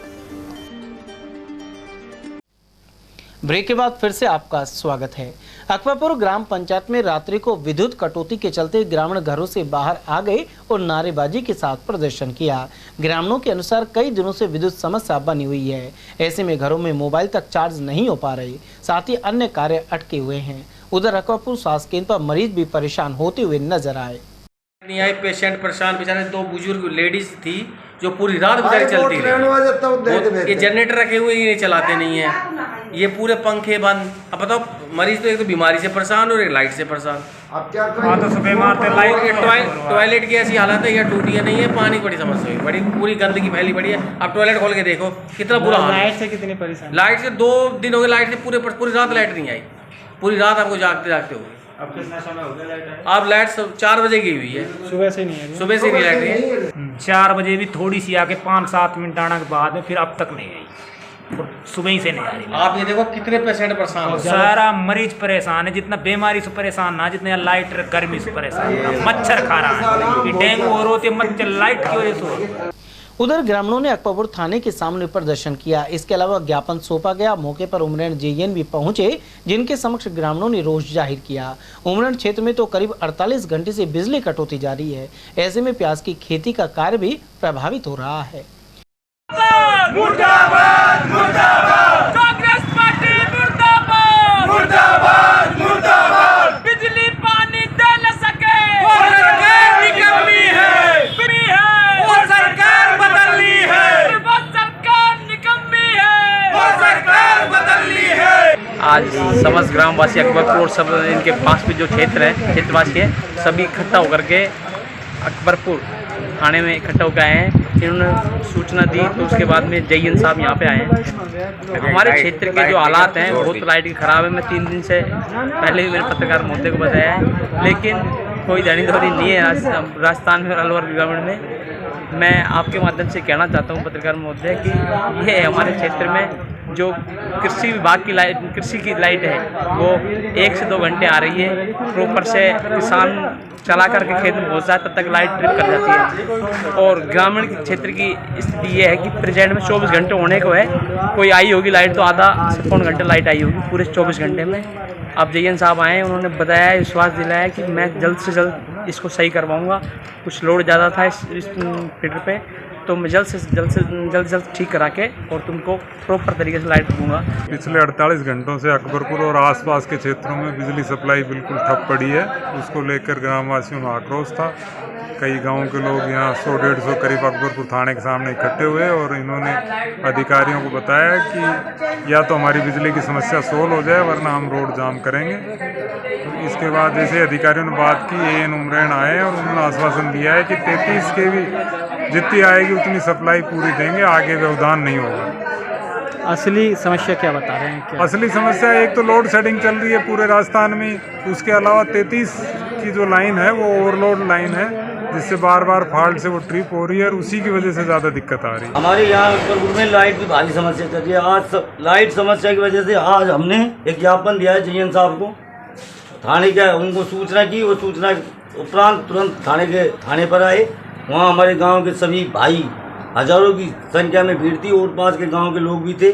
Break के बाद फिर से आपका स्वागत है। अकबरपुर ग्राम पंचायत में रात्रि को विद्युत कटौती के चलते ग्रामीण घरों से बाहर आ गए और नारेबाजी के साथ प्रदर्शन किया। ग्रामीणों के अनुसार कई दिनों से विद्युत समस्या बनी हुई है। ऐसे में घरों में मोबाइल तक चार्ज नहीं हो पा रहे, साथ ही अन्य कार्य अटके हुए हैं। उधर अकबरपुर स्वास्थ्य केंद्र पर मरीज भी परेशान होते हुए नजर आए। नहीं आए, पेशेंट परेशान, बेचारे 2 बुजुर्ग लेडीज थी जो पूरी रात बेचारी चलती रही। ये जनरेटर रखे हुए ये चलाते नहीं है। ये पूरे पंखे बंद। अब बताओ, मरीज तो एक तो बीमारी से परेशान और एक लाइट से परेशान। अब क्या करें? तो सुबह मारते लाइट। टॉयलेट की ऐसी हालत है, या टूटियाँ नहीं है, पानी बड़ी समस्या हुई, बड़ी पूरी गंदगी फैली पड़ी है। अब टॉयलेट खोल के देखो कितना बुरा हाल है। लाइट से कितनी परेशानी? लाइट से 2 दिन हो गए, लाइट से पूरी रात लाइट नहीं आई। पूरी रात आपको जागते जागते हो गई। अब कितना समय हो गया लाइट? आप लाइट 4 बजे की हुई है, सुबह से नहीं है। सुबह से नहीं लाइट है। 4 बजे भी थोड़ी सी आके 5-7 मिनट आने के बाद में फिर अब तक नहीं आई, सुबह ही से नहीं आ रही। आप ये देखो कितने पेशेंट परेशान हो। सारा मरीज परेशान है, जितना बीमारी से परेशान ना, जितने लाइट गर्मी से परेशान ना, मच्छर खा रहा है, डेंगू और होते मच्छर लाइट की वजह से। उधर ग्रामीणों ने अकबरपुर थाने के सामने प्रदर्शन किया। इसके अलावा ज्ञापन सौंपा गया। मौके पर उमरेन जेएन भी पहुंचे, जिनके समक्ष ग्रामीणों ने रोष जाहिर किया। उमरेन क्षेत्र में तो करीब 48 घंटे से बिजली कटौती जारी है। ऐसे में प्याज की खेती का कार्य भी प्रभावित हो रहा है। मुर्दाबाद मुर्दाबाद कांग्रेस पार्टी मुर्दाबाद मुर्दाबाद मुर्दाबाद। बिजली पानी दे न सके वो सरकार निकम्मी है, वो सरकार बदलनी है, वो सरकार निकम्मी है, वो सरकार बदलनी है। आज समस्त ग्रामवासी अकबरपुर और सब इनके पास भी जो क्षेत्र है, क्षेत्रवासी है, सभी इकट्ठा होकर के अकबरपुर थाने में इकट्ठा होकर आए हैं। इन्होंने सूचना दी तो उसके बाद में जेएन साहब यहाँ पे आए हैं। हमारे क्षेत्र के जो हालात हैं बहुत लाइट की ख़राब है। मैं 3 दिन से पहले भी मेरे पत्रकार महोदय को बताया है, लेकिन कोई धनी धोरी नहीं है राजस्थान में और अलवर ग्रामीण में। मैं आपके माध्यम से कहना चाहता हूँ पत्रकार महोदय कि ये हमारे क्षेत्र में जो कृषि विभाग की लाइट, कृषि की लाइट है, वो 1 से 2 घंटे आ रही है। प्रॉपर से किसान चला करके खेत में पहुँचता है, तब तक लाइट ट्रिप कर जाती है। और ग्रामीण क्षेत्र की स्थिति ये है कि प्रेजेंट में 24 घंटे होने को है, कोई आई होगी लाइट तो आधा से पौन घंटे लाइट आई होगी पूरे 24 घंटे में। अब जेएन साहब आए, उन्होंने बताया, विश्वास दिलाया कि मैं जल्द से जल्द इसको सही करवाऊँगा। कुछ लोड ज़्यादा था इस फीडर पे, तो मैं जल्द ठीक करा के और तुमको प्रॉपर तरीके से लाइट दूंगा। पिछले 48 घंटों से अकबरपुर और आसपास के क्षेत्रों में बिजली सप्लाई बिल्कुल ठप पड़ी है। उसको लेकर ग्रामवासियों में आक्रोश था। कई गांवों के लोग यहाँ 100-150 करीब अकबरपुर थाने के सामने इकट्ठे हुए और इन्होंने अधिकारियों को बताया कि या तो हमारी बिजली की समस्या सोल्व हो जाए, वरना हम रोड जाम करेंगे। तो इसके बाद जैसे अधिकारियों ने बात की, एएन उमरेन आए और उन्होंने आश्वासन दिया है कि 33 के भी जितनी आएगी उतनी सप्लाई पूरी देंगे, आगे व्यवधान नहीं होगा। असली समस्या क्या बता रहे हैं? क्या असली समस्या, एक तो लोड शेडिंग चल रही है पूरे राजस्थान में, उसके अलावा 33 की जो लाइन है वो ओवरलोड लाइन है, जिससे बार बार फॉल्ट से वो ट्रिप हो रही है और उसी की वजह से ज़्यादा दिक्कत आ रही है। हमारे यहाँ अकबरपुर में लाइट की भारी समस्या चल रही है। आज लाइट समस्या की वजह से आज हमने एक ज्ञापन दिया है जेएन साहब को, थाने का उनको सूचना की। वो सूचना उपरांत तुरंत थाने पर आए। वहाँ हमारे गांव के सभी भाई, हजारों की संख्या में भीड़ थी और पास के गांव के लोग भी थे।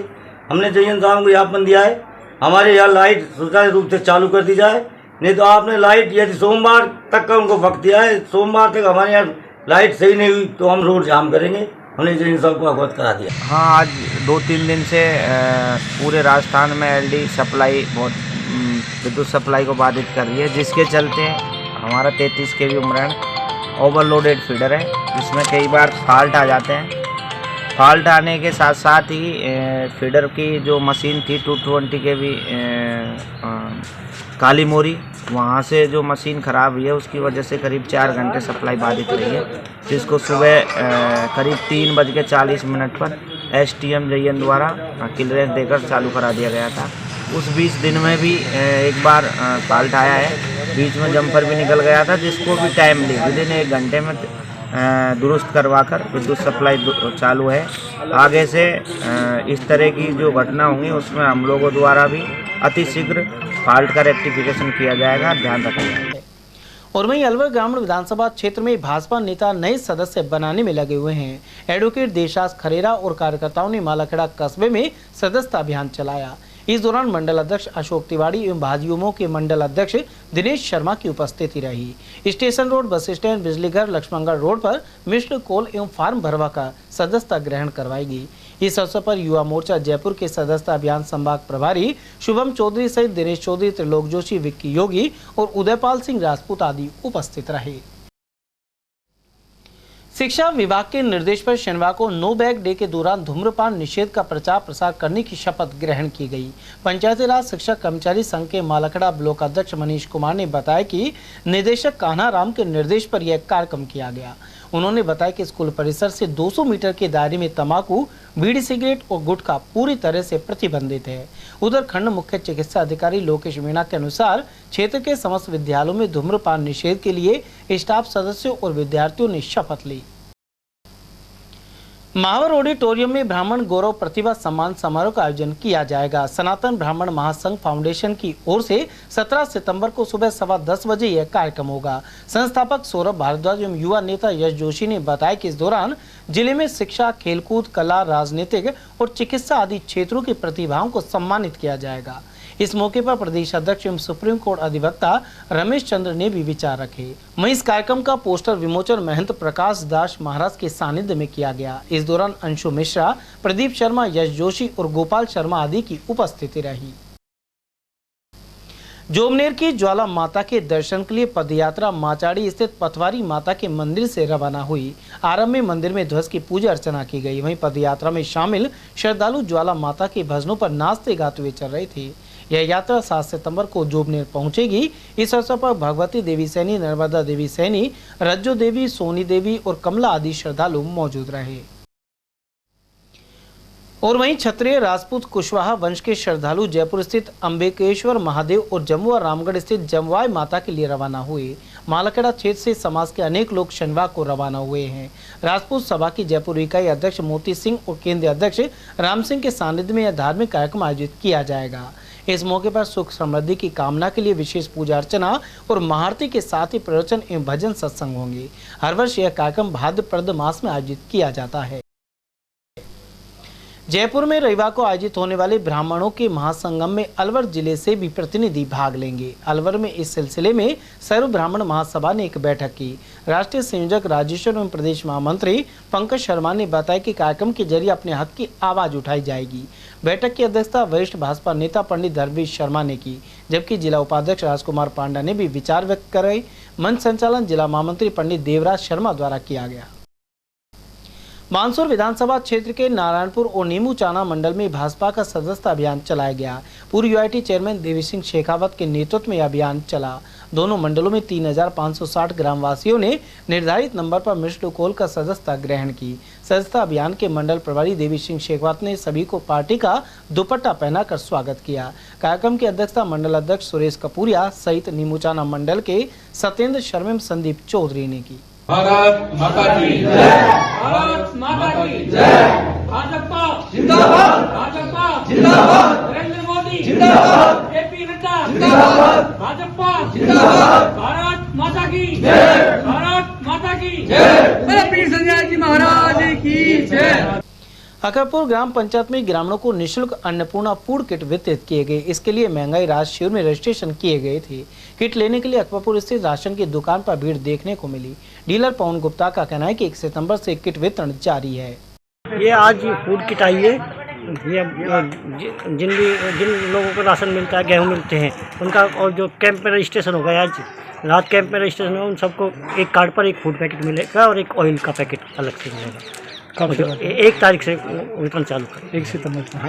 हमने जेएन साहब को ज्ञापन दिया है हमारे यहाँ लाइट सुचारू रूप से चालू कर दी जाए, नहीं तो आपने लाइट यदि सोमवार तक का उनको वक्त दिया है, सोमवार तक हमारे यहाँ लाइट सही नहीं हुई तो हम रोड जाम करेंगे। हमने जेएन साहब को अवगत करा दिया। हाँ, आज 2-3 दिन से पूरे राजस्थान में एलडी सप्लाई बहुत विद्युत सप्लाई को बाधित कर रही है, जिसके चलते हमारा 33 kV उमरेन ओवरलोडेड फीडर है, जिसमें कई बार फॉल्ट आ जाते हैं। फॉल्ट आने के साथ साथ ही फीडर की जो मशीन थी 220 kV काली मोरी, वहाँ से जो मशीन ख़राब हुई है उसकी वजह से करीब 4 घंटे सप्लाई बाधित रही है, जिसको सुबह करीब 3:40 पर एसटीएम जेएन द्वारा क्लियरेंस देकर चालू करा दिया गया था। उस 20 दिन में भी एक बार फॉल्ट आया है, बीच में जंपर भी निकल गया था, जिसको भी टाइमली विदिन 1 घंटे में दुरुस्त करवाकर विद्युत सप्लाई चालू है। आगे से इस तरह की जो घटना होंगी उसमें हम लोगों द्वारा भी अतिशीघ्र फॉल्ट का रेक्टिफिकेशन किया जाएगा, ध्यान रखा जाएगा। और वहीं अलवर ग्रामीण विधानसभा क्षेत्र में भाजपा नेता नए सदस्य बनाने में लगे हुए हैं। एडवोकेट देशास खरेरा और कार्यकर्ताओं ने मालाखेड़ा कस्बे में सदस्यता अभियान चलाया। इस दौरान मंडल अध्यक्ष अशोक तिवारी एवं भाजयुमो के मंडल अध्यक्ष दिनेश शर्मा की उपस्थिति रही। Station road, bus stand, Bijlighar, Lakshmangarh road पर मिश्र कोल एवं फार्म भरवा का सदस्यता ग्रहण करवाएगी। इस अवसर पर युवा मोर्चा जयपुर के सदस्यता अभियान संभाग प्रभारी शुभम चौधरी सहित दिनेश चौधरी, त्रिलोक जोशी, विक्की योगी और उदयपाल सिंह राजपूत आदि उपस्थित रहे। शिक्षा विभाग के निर्देश पर शनिवार को नो बैग डे के दौरान धूम्रपान निषेध का प्रचार प्रसार करने की शपथ ग्रहण की गई। पंचायती राज शिक्षक कर्मचारी संघ के मालखड़ा ब्लॉक अध्यक्ष मनीष कुमार ने बताया कि निदेशक कान्हा राम के निर्देश पर यह कार्यक्रम किया गया। उन्होंने बताया कि स्कूल परिसर से 200 मीटर के दायरे में तंबाकू, बीड़ी सिगरेट और गुटखा पूरी तरह से प्रतिबंधित है। उधर खंड मुख्य चिकित्सा अधिकारी लोकेश मीणा के अनुसार क्षेत्र के समस्त विद्यालयों में धूम्रपान निषेध के लिए स्टाफ सदस्यों और विद्यार्थियों ने शपथ ली। महावर ऑडिटोरियम में ब्राह्मण गौरव प्रतिभा सम्मान समारोह का आयोजन किया जाएगा। सनातन ब्राह्मण महासंघ फाउंडेशन की ओर से 17 सितंबर को सुबह 10:15 बजे यह कार्यक्रम होगा। संस्थापक सौरभ भारद्वाज एवं युवा नेता यश जोशी ने बताया कि इस दौरान जिले में शिक्षा, खेलकूद, कला, राजनीतिक और चिकित्सा आदि क्षेत्रों की प्रतिभाओं को सम्मानित किया जाएगा। इस मौके पर प्रदेश अध्यक्ष एवं सुप्रीम कोर्ट अधिवक्ता रमेश चंद्र ने भी विचार रखे। वहीं इस कार्यक्रम का पोस्टर विमोचन महंत प्रकाश दास महाराज के सानिध्य में किया गया। इस दौरान अंशु मिश्रा, प्रदीप शर्मा, यश जोशी और गोपाल शर्मा आदि की उपस्थिति रही। जोबनेर की ज्वाला माता के दर्शन के लिए पदयात्रा माचाड़ी स्थित पथवारी माता के मंदिर से रवाना हुई। आरंभ में मंदिर में ध्वज की पूजा अर्चना की गई। वहीं पदयात्रा में शामिल श्रद्धालु ज्वाला माता के भजनों पर नाचते गाते हुए चल रहे थे। यह यात्रा 7 सितंबर को जोबनेर पहुंचेगी। इस अवसर पर भगवती देवी सैनी, नर्मदा देवी सैनी, रज्जो देवी, सोनी देवी और कमला आदि श्रद्धालु मौजूद रहे। और वहीं क्षत्रिय राजपूत कुशवाहा वंश के श्रद्धालु जयपुर स्थित अंबिकेश्वर महादेव और जमुआ रामगढ़ स्थित जमवाई माता के लिए रवाना हुए। मालखेड़ा क्षेत्र से समाज के अनेक लोग शनिवार को रवाना हुए हैं। राजपूत सभा की जयपुर इकाई अध्यक्ष मोती सिंह और केंद्रीय अध्यक्ष राम सिंह के सानिध्य में यह धार्मिक कार्यक्रम आयोजित किया जाएगा। इस मौके पर सुख समृद्धि की कामना के लिए विशेष पूजा अर्चना और महाआरती के साथ ही प्रवचन एवं भजन सत्संग होंगे। हर वर्ष यह कार्यक्रम भाद्रपद मास में आयोजित किया जाता है। जयपुर में रविवार को आयोजित होने वाले ब्राह्मणों के महासंगम में अलवर जिले से भी प्रतिनिधि भाग लेंगे। अलवर में इस सिलसिले में सर्व ब्राह्मण महासभा ने एक बैठक की। राष्ट्रीय संयोजक राजेश्वर एवं प्रदेश महामंत्री पंकज शर्मा ने बताया कि कार्यक्रम के जरिए अपने हक की आवाज उठाई जाएगी। बैठक की अध्यक्षता वरिष्ठ भाजपा नेता पंडित धर्मवीर शर्मा ने की, जबकि जिला उपाध्यक्ष राजकुमार पांडा ने भी विचार व्यक्त करे। मंच संचालन जिला महामंत्री पंडित देवराज शर्मा द्वारा किया गया। मानसूर विधानसभा क्षेत्र के नारायणपुर और नीमूचाना मंडल में भाजपा का सदस्यता अभियान चलाया गया। पूर्व यूआईटी चेयरमैन देवी सिंह शेखावत के नेतृत्व में अभियान चला। दोनों मंडलों में 3560 ग्रामवासियों ने निर्धारित नंबर पर मिस्ड कॉल का सदस्यता ग्रहण की। सदस्यता अभियान के मंडल प्रभारी देवी सिंह शेखावत ने सभी को पार्टी का दुपट्टा पहनाकर स्वागत किया। कार्यक्रम की अध्यक्षता मंडल अध्यक्ष सुरेश कपूरिया सहित नीमूचाना मंडल के सत्येंद्र शर्मा एवं संदीप चौधरी ने की। भारत माता की जय, भारत माता की जय, भाजपा जिंदाबाद, भाजपा जिंदाबाद, नरेंद्र मोदी जिंदाबाद, जेपी नड्डा जिंदाबाद, भाजपा जिंदाबाद, भारत माता की जय, भारत माता की जय, पीर संजय जी महाराज की जय। अकबरपुर ग्राम पंचायत में ग्रामीणों को निःशुल्क अन्नपूर्णा फूड किट वितरित किए गए। इसके लिए महंगाई राहत शिविर में रजिस्ट्रेशन किए गए थे। किट लेने के लिए अकबरपुर स्थित राशन की दुकान पर भीड़ देखने को मिली। डीलर पवन गुप्ता का कहना है कि 1 सितंबर से किट वितरण जारी है। ये आज फूड किट आई है। ये जिन लोगों को राशन मिलता है, गेहूँ मिलते हैं, उनका और जो कैंप में रजिस्ट्रेशन होगा, आज रात कैंप में रजिस्ट्रेशन होगा, उन सबको एक कार्ड पर एक फूड पैकेट मिलेगा और एक ऑयल का पैकेट अलग से मिलेगा। 1 तारीख से वितरण चालू कर,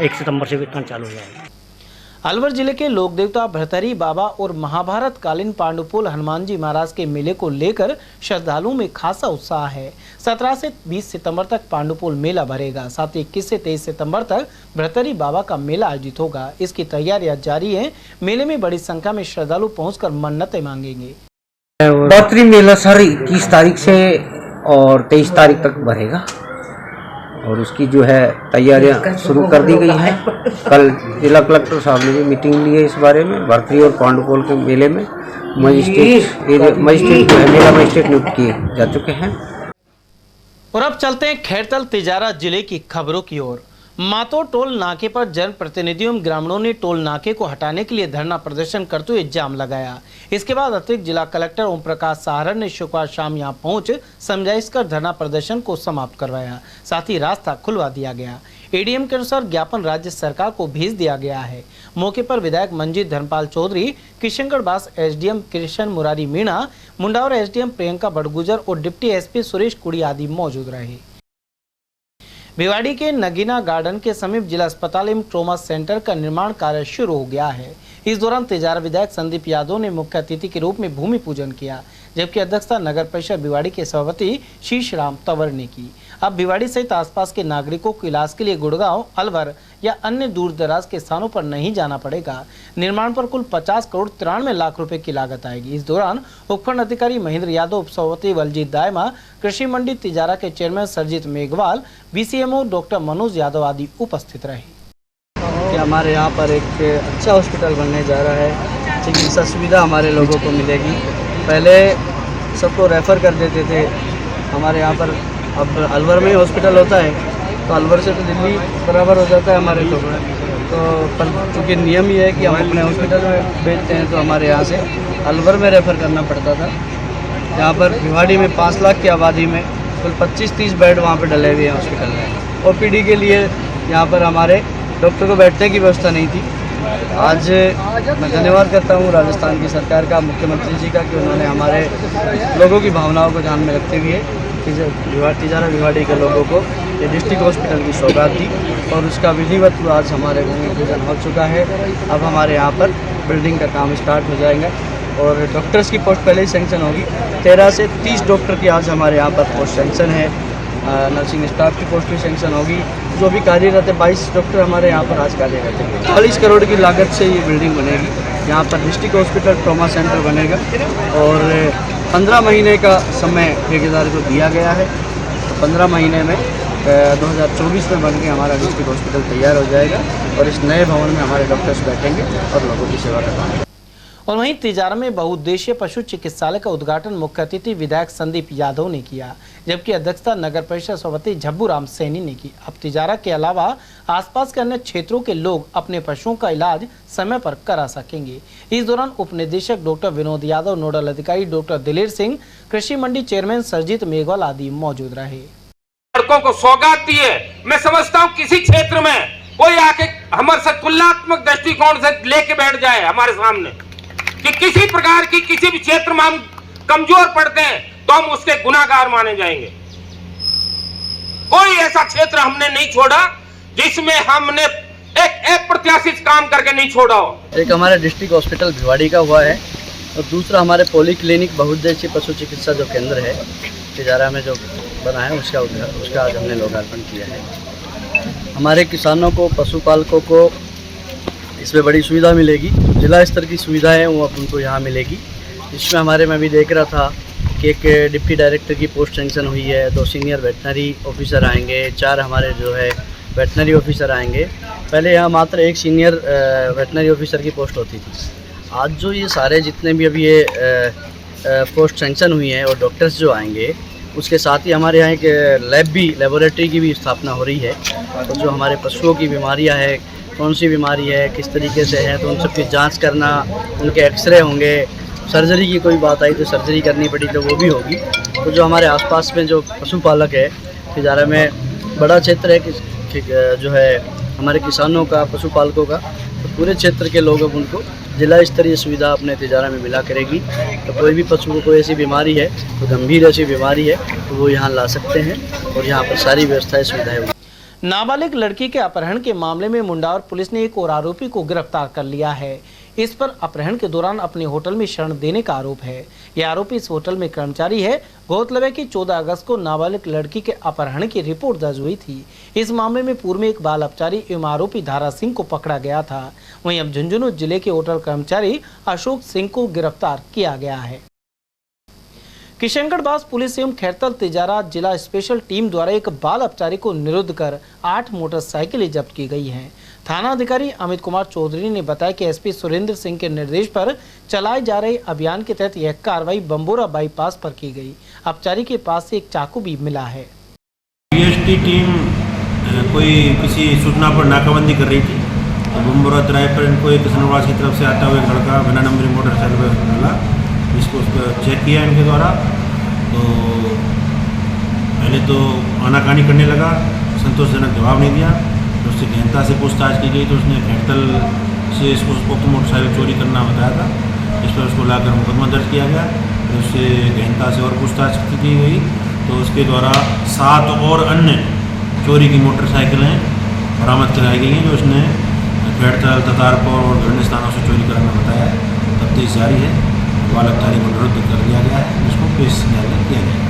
1 सितंबर से वितरण चालू हो जाएगा। अलवर जिले के लोक देवता भरतरी बाबा और महाभारत कालीन पांडुपुल हनुमान जी महाराज के मेले को लेकर श्रद्धालुओं में खासा उत्साह है। 17 से 20 सितंबर तक पांडुपुल मेला भरेगा। साथ ही 21 से 23 सितंबर तक भरतरी बाबा का मेला आयोजित होगा। इसकी तैयारियां जारी हैं। मेले में बड़ी संख्या में श्रद्धालु पहुंचकर मन्नतें मांगेंगे। भरतरी मेला सर 21 तारीख से और 23 तारीख तक भरेगा और उसकी जो है तैयारियां शुरू कर दी गई हैं। कल जिला कलेक्टर साहब ने भी मीटिंग ली है इस बारे में। भरतरी और पांडुपोल के मेले में मजिस्ट्रेट जो है मेला मजिस्ट्रेट नियुक्त किए जा चुके हैं। और अब चलते हैं खैरतल तिजारा जिले की खबरों की ओर। मातो टोल नाके पर जनप्रतिनिधियों एवं ग्रामीणों ने टोल नाके को हटाने के लिए धरना प्रदर्शन करते हुए जाम लगाया। इसके बाद अतिरिक्त जिला कलेक्टर ओम प्रकाश सहारण ने शुक्रवार शाम यहां पहुंच समझाइश कर धरना प्रदर्शन को समाप्त करवाया। साथ ही रास्ता खुलवा दिया गया। एडीएम के अनुसार ज्ञापन राज्य सरकार को भेज दिया गया है। मौके पर विधायक मंजीत धर्मपाल चौधरी, किशनगढ़ बास एसडीएम कृष्ण मुरारी मीणा, मुंडावर एसडीएम प्रियंका बड़गुजर और डिप्टी एसपी सुरेश कुड़ी आदि मौजूद रहे। भिवाड़ी के नगीना गार्डन के समीप जिला अस्पताल एवं ट्रॉमा सेंटर का निर्माण कार्य शुरू हो गया है। इस दौरान तिजारा विधायक संदीप यादव ने मुख्य अतिथि के रूप में भूमि पूजन किया, जबकि अध्यक्षता नगर परिषद भिवाड़ी के सभापति शीश राम तंवर ने की। अब भिवाड़ी सहित आसपास के नागरिकों को इलाज के लिए गुड़गांव, अलवर या अन्य दूर दराज के स्थानों पर नहीं जाना पड़ेगा। निर्माण पर कुल 50 करोड़ 93 लाख रुपए की लागत आएगी। इस दौरान उपखंड अधिकारी महेंद्र यादव, उप सभापति बलजीत दायमा, कृषि मंडी तिजारा के chairman Sarjeet Meghwal, BCMO doctor Manoj Yadav आदि उपस्थित रहे। कि हमारे यहाँ पर एक अच्छा हॉस्पिटल बनने जा रहा है, चिकित्सा सुविधा हमारे लोगों को मिलेगी। पहले सबको रेफ़र कर देते थे, हमारे यहाँ पर अब अलवर में हॉस्पिटल होता है तो अलवर से तो दिल्ली बराबर हो जाता है हमारे तो पर क्योंकि नियम ये है कि हम अपने हॉस्पिटल में भेजते हैं तो हमारे यहाँ से अलवर में रेफ़र करना पड़ता था। यहाँ पर भिवाड़ी में 5 लाख की आबादी में कुल 25-30 बेड वहाँ पर डले हुए हैं हॉस्पिटल में। ओपीडी के लिए यहाँ पर हमारे डॉक्टर को बैठने की व्यवस्था नहीं थी। आज मैं धन्यवाद करता हूँ राजस्थान की सरकार का, मुख्यमंत्री जी का, कि उन्होंने हमारे लोगों की भावनाओं को ध्यान में रखते हुए तिजारा भिवाड़ी के लोगों को ये डिस्ट्रिक्ट हॉस्पिटल की सौगात दी और उसका विधिवत आज हमारे भूमि पूजन हो चुका है। अब हमारे यहाँ पर बिल्डिंग का काम स्टार्ट हो जाएगा और डॉक्टर्स की पोस्ट पहले ही सेंक्शन होगी। 13 से 30 डॉक्टर की आज हमारे यहाँ पर पोस्ट सेंक्शन है। नर्सिंग स्टाफ की पोस्ट भी सेंक्शन होगी। जो भी कार्यरत है 22 डॉक्टर हमारे यहाँ पर आज कार्यरत हैं। 40 करोड़ की लागत से ये बिल्डिंग बनेगी। यहाँ पर डिस्ट्रिक्ट हॉस्पिटल ट्रॉमा सेंटर बनेगा और 15 महीने का समय ठेकेदार को दिया गया है। तो 15 महीने में 2024 में बनके हमारा डिस्ट्रिक्ट हॉस्पिटल तैयार हो जाएगा और इस नए भवन में हमारे डॉक्टर्स बैठेंगे और लोगों की सेवा करवाएंगे। और वहीं तिजारा में बहुउद्देशीय पशु चिकित्सालय का उद्घाटन मुख्य अतिथि विधायक संदीप यादव ने किया, जबकि अध्यक्षता नगर परिषद सभापति झब्बू राम सैनी ने की। अब तिजारा के अलावा आसपास के अन्य क्षेत्रों के लोग अपने पशुओं का इलाज समय पर करा सकेंगे। इस दौरान उप निदेशक डॉक्टर विनोद यादव, नोडल अधिकारी डॉक्टर दिलेर सिंह, कृषि मंडी चेयरमैन सरजीत मेघवाल आदि मौजूद रहे। लड़कों को सौगात दी है। मैं समझता हूँ किसी क्षेत्र में कोई आके हमारे साथ तुलनात्मक दृष्टिकोण से लेके बैठ जाए हमारे सामने कि किसी प्रकार की किसी भी क्षेत्र में हम कमजोर पड़ते हैं तो हम उसके गुनाहगार माने जाएंगे। कोई ऐसा क्षेत्र हमने नहीं छोड़ा जिसमें हमने एक अप्रत्याशित काम करके नहीं छोड़ा हो। एक हमारे डिस्ट्रिक्ट हॉस्पिटल भिवाड़ी का हुआ है और दूसरा हमारे पॉलीक्लिनिक बहुउद्देशीय पशु चिकित्सा जो केंद्र है तिजारा में जो बना है उसका आज हमने लोकार्पण किया है। हमारे किसानों को, पशुपालकों को इसमें बड़ी सुविधा मिलेगी। जिला स्तर की सुविधा है वो अब उनको यहाँ मिलेगी। इसमें हमारे मैं भी देख रहा था कि एक डिप्टी डायरेक्टर की पोस्ट सेंक्शन हुई है, 2 सीनियर वेटनरी ऑफिसर आएंगे, 4 हमारे जो है वेटनरी ऑफिसर आएंगे। पहले यहाँ मात्र 1 सीनियर वेटनरी ऑफिसर की पोस्ट होती थी। आज जो ये सारे जितने भी अभी ये पोस्ट सेंक्शन हुई हैं और डॉक्टर्स जो आएंगे उसके साथ ही हमारे यहाँ एक लेबोरेटरी की भी स्थापना हो रही है। तो जो हमारे पशुओं की बीमारियाँ हैं, कौन सी बीमारी है, किस तरीके से है, तो उन सब की जांच करना, उनके एक्सरे होंगे, सर्जरी की कोई बात आई तो सर्जरी करनी पड़ी तो वो भी होगी। तो जो हमारे आसपास में जो पशुपालक है तिजारा में बड़ा क्षेत्र है कि जो है हमारे किसानों का, पशुपालकों का, तो पूरे क्षेत्र के लोगों को उनको जिला स्तरीय सुविधा अपने तिजारा में मिला करेगी। तो कोई भी पशु को कोई ऐसी बीमारी है, तो गंभीर ऐसी बीमारी है तो वो यहाँ ला सकते हैं और यहाँ पर सारी व्यवस्थाएँ सुविधाएँ। नाबालिग लड़की के अपहरण के मामले में मुंडावर पुलिस ने एक और आरोपी को गिरफ्तार कर लिया है। इस पर अपहरण के दौरान अपने होटल में शरण देने का आरोप है। यह आरोपी इस होटल में कर्मचारी है। गौरतलब है कि 14 अगस्त को नाबालिग लड़की के अपहरण की रिपोर्ट दर्ज हुई थी। इस मामले में पूर्व में एक बाल अपचारी एवं आरोपी धारा सिंह को पकड़ा गया था। वहीं अब झुंझुनू जिले के होटल कर्मचारी अशोक सिंह को गिरफ्तार किया गया है। किशनगढ़ बास पुलिस एवं खैरतल तिजारा जिला स्पेशल टीम द्वारा एक बाल अपचारी को निरुद्ध कर 8 मोटरसाइकिलें जब्त की गई हैं। थाना अधिकारी अमित कुमार चौधरी ने बताया कि एसपी सुरेंद्र सिंह के निर्देश पर चलाए जा रहे अभियान के तहत यह कार्रवाई बम्बोरा बाईपास पर की गई। अपचारी के पास से एक चाकू भी मिला है। पीएसटी टीम किसी सूचना पर नाकाबंदी कर रही थी तो बम्बोरा तिराहे पर इनको एक किशनगढ़ की तरफ से आता हुआ एक लड़का बिना नंबरी मोटरसाइकिल पर मिला, जिसको चेक किया इनके द्वारा। तो पहले तो आनाकानी करने लगा, संतोषजनक जवाब नहीं दिया। उससे गहनता से पूछताछ की गई तो उसने खैरतल से इसको उक्त मोटरसाइकिल चोरी करना बताया था। इस पर उसको लाकर मुकदमा दर्ज किया गया। तो उससे गहनता से और पूछताछ की गई तो उसके द्वारा 7 और अन्य चोरी की मोटरसाइकिलें बरामद कराई गई हैं जो उसने खैरतल, ततारपुर और विभिन्न स्थानों से चोरी कराना बताया। तफ्तीश जारी है। वालकदारी को निरुद्ध कर दिया गया है, जिसको पेश न्यायालय किया गया।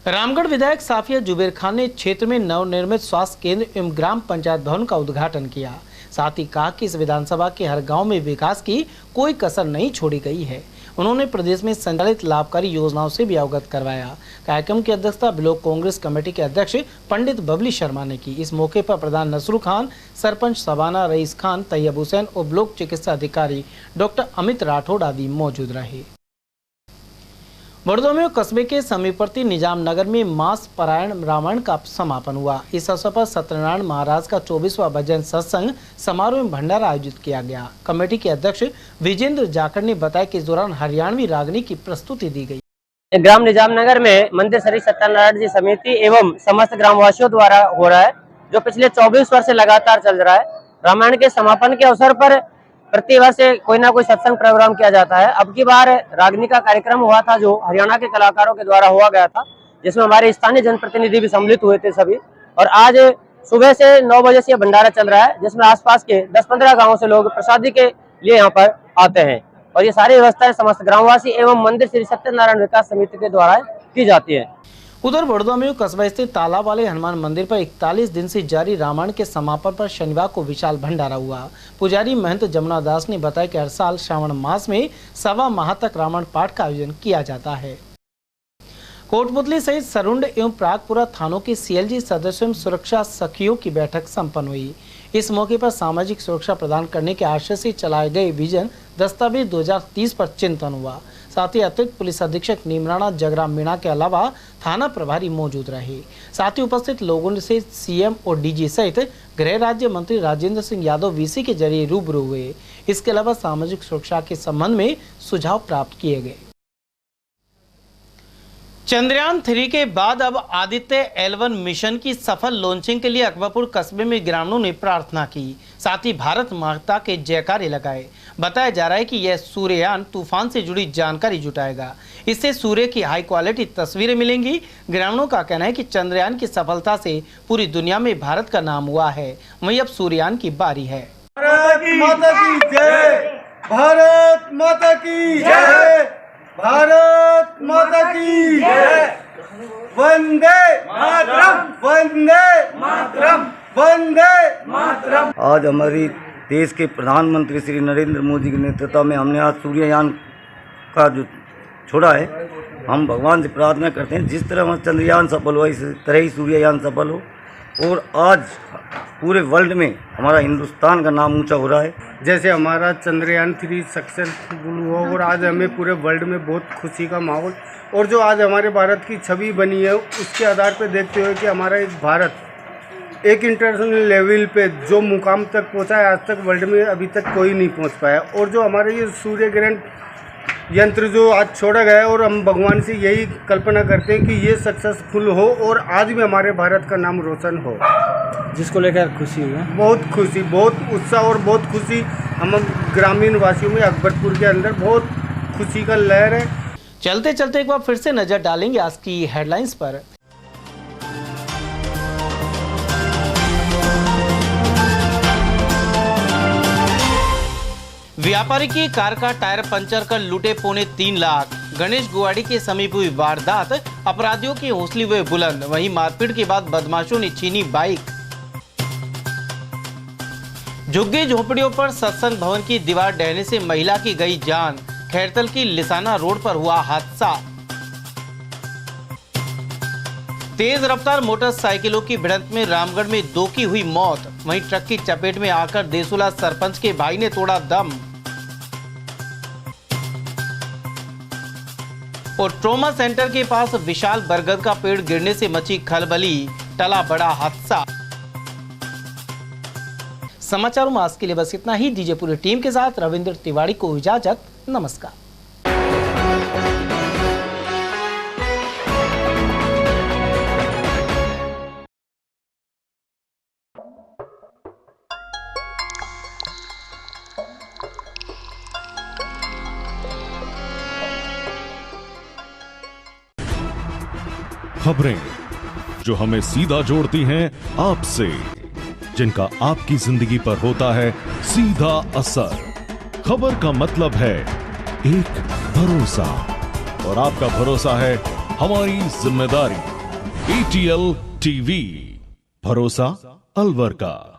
रामगढ़ विधायक साफिया जुबेर खान ने क्षेत्र में नवनिर्मित स्वास्थ्य केंद्र एवं ग्राम पंचायत भवन का उद्घाटन किया। साथ ही कहा कि इस विधानसभा के हर गांव में विकास की कोई कसर नहीं छोड़ी गई है। उन्होंने प्रदेश में संचालित लाभकारी योजनाओं से भी अवगत करवाया। कार्यक्रम की अध्यक्षता ब्लॉक कांग्रेस कमेटी के अध्यक्ष पंडित बबली शर्मा ने की। इस मौके पर प्रधान नसरुल खान, सरपंच सबाना रईस खान, तैयब हुसैन और ब्लॉक चिकित्सा अधिकारी डॉक्टर अमित राठौड़ आदि मौजूद रहे। बड़ौदा में कस्बे के समीपवर्ती निजाम नगर में मास पारायण रामायण का समापन हुआ। इस अवसर पर सत्यनारायण महाराज का 24वां भजन सत्संग समारोह में भंडारा आयोजित किया गया। कमेटी के अध्यक्ष विजेंद्र जाखड़ ने बताया कि इस दौरान हरियाणवी रागनी की प्रस्तुति दी गई। ग्राम निजाम नगर में मंदिर श्री सत्यनारायण जी समिति एवं समस्त ग्रामवासियों द्वारा हो रहा है, जो पिछले 24 वर्ष से लगातार चल रहा है। रामायण के समापन के अवसर पर प्रति वर्ष कोई ना कोई सत्संग प्रोग्राम किया जाता है। अब की बार रागनी का कार्यक्रम हुआ था जो हरियाणा के कलाकारों के द्वारा हुआ गया था, जिसमें हमारे स्थानीय जनप्रतिनिधि भी सम्मिलित हुए थे सभी। और आज सुबह से 9 बजे से भंडारा चल रहा है, जिसमें आसपास के 10-15 गांवों से लोग प्रसादी के लिए यहाँ पर आते हैं। और ये सारी व्यवस्थाएं समस्त ग्रामवासी एवं मंदिर श्री सत्यनारायण विकास समिति के द्वारा की जाती है। उधर बड़ौदा में कस्बा स्थित तालाब वाले हनुमान मंदिर पर 41 दिन से जारी रामायण के समापन पर शनिवार को विशाल भंडारा हुआ। पुजारी महंत जमुना दास ने बताया कि हर साल श्रावण मास में 1.25 माह तक रामायण पाठ का आयोजन किया जाता है। कोटपुतली सहित सरुंड एवं प्रागपुरा थानों के सीएलजी सदस्यों सुरक्षा सखियों की बैठक संपन्न हुई। इस मौके पर सामाजिक सुरक्षा प्रदान करने के आशय से चलाए गए विजन दस्तावेज 2030 पर चिंतन हुआ। साथ ही अतिरिक्त पुलिस अधीक्षक नीमराणा जगराम मीणा के अलावा थाना प्रभारी मौजूद रहे। साथ ही उपस्थित लोगों से सीएम और डीजी सहित गृह राज्य मंत्री राजेंद्र सिंह यादव वीसी के जरिए रूबरू हुए। इसके अलावा सामाजिक सुरक्षा के संबंध में सुझाव प्राप्त किए गए। चंद्रयान 3 के बाद अब आदित्य L1 मिशन की सफल लॉन्चिंग के लिए अकबरपुर कस्बे में ग्रामीणों ने प्रार्थना की। साथ ही भारत माता के जयकारे लगाए। बताया जा रहा है कि यह सूर्ययान तूफान से जुड़ी जानकारी जुटाएगा। इससे सूर्य की हाई क्वालिटी तस्वीरें मिलेंगी। ग्रामीणों का कहना है कि चंद्रयान की सफलता से पूरी दुनिया में भारत का नाम हुआ है। वहीं अब सूर्ययान की बारी है। भारत माता की जय, भारत माता की जय, भारत माता की जय, वंदे मातरम, वंदे मातरम, वंदे मातरम। आज हमारी देश के प्रधानमंत्री श्री नरेंद्र मोदी के नेतृत्व में हमने आज सूर्ययान का जो छोड़ा है, हम भगवान से प्रार्थना करते हैं जिस तरह हमारा चंद्रयान सफल हुआ इस तरह ही सूर्ययान सफल हो और आज पूरे वर्ल्ड में हमारा हिंदुस्तान का नाम ऊंचा हो रहा है। जैसे हमारा चंद्रयान 3 सक्सेसफुल हुआ और आज हमें पूरे वर्ल्ड में बहुत खुशी का माहौल और जो आज हमारे भारत की छवि बनी है उसके आधार पर देखते हुए कि हमारा एक भारत एक इंटरनेशनल लेवल पे जो मुकाम तक पहुंचा है आज तक वर्ल्ड में अभी तक कोई नहीं पहुंच पाया। और जो हमारे ये सूर्य ग्रहण यंत्र जो आज छोड़ा गया है और हम भगवान से यही कल्पना करते हैं कि ये सक्सेसफुल हो और आज भी हमारे भारत का नाम रोशन हो, जिसको लेकर खुशी हुई है। बहुत खुशी, बहुत उत्साह और बहुत खुशी हम ग्रामीण वासियों में अकबरपुर के अंदर बहुत खुशी का लहर है। चलते चलते एक बार फिर से नजर डालेंगे आज की हेडलाइंस पर। व्यापारी की कार का टायर पंचर कर लूटे 3.25 लाख। गणेश गुवाड़ी के समीप हुई वारदात, अपराधियों के हौसले हुए बुलंद। वहीं मारपीट के बाद बदमाशों ने छीनी बाइक। झुग्गी झोपड़ियों पर सत्संग भवन की दीवार ढहने से महिला की गई जान। खैरतल की लिसाना रोड पर हुआ हादसा। तेज रफ्तार मोटरसाइकिलों की भिड़ंत में रामगढ़ में 2 की हुई मौत। वहीं ट्रक की चपेट में आकर देसुला सरपंच के भाई ने तोड़ा दम। और ट्रॉमा सेंटर के पास विशाल बरगद का पेड़ गिरने से मची खलबली, टला बड़ा हादसा। समाचारों में आज के लिए बस इतना ही। दीजिए पूरी टीम के साथ रविंद्र तिवारी को इजाजत। नमस्कार। खबरें जो हमें सीधा जोड़ती हैं आपसे, जिनका आपकी जिंदगी पर होता है सीधा असर। खबर का मतलब है एक भरोसा, और आपका भरोसा है हमारी जिम्मेदारी। ATL TV, भरोसा अलवर का।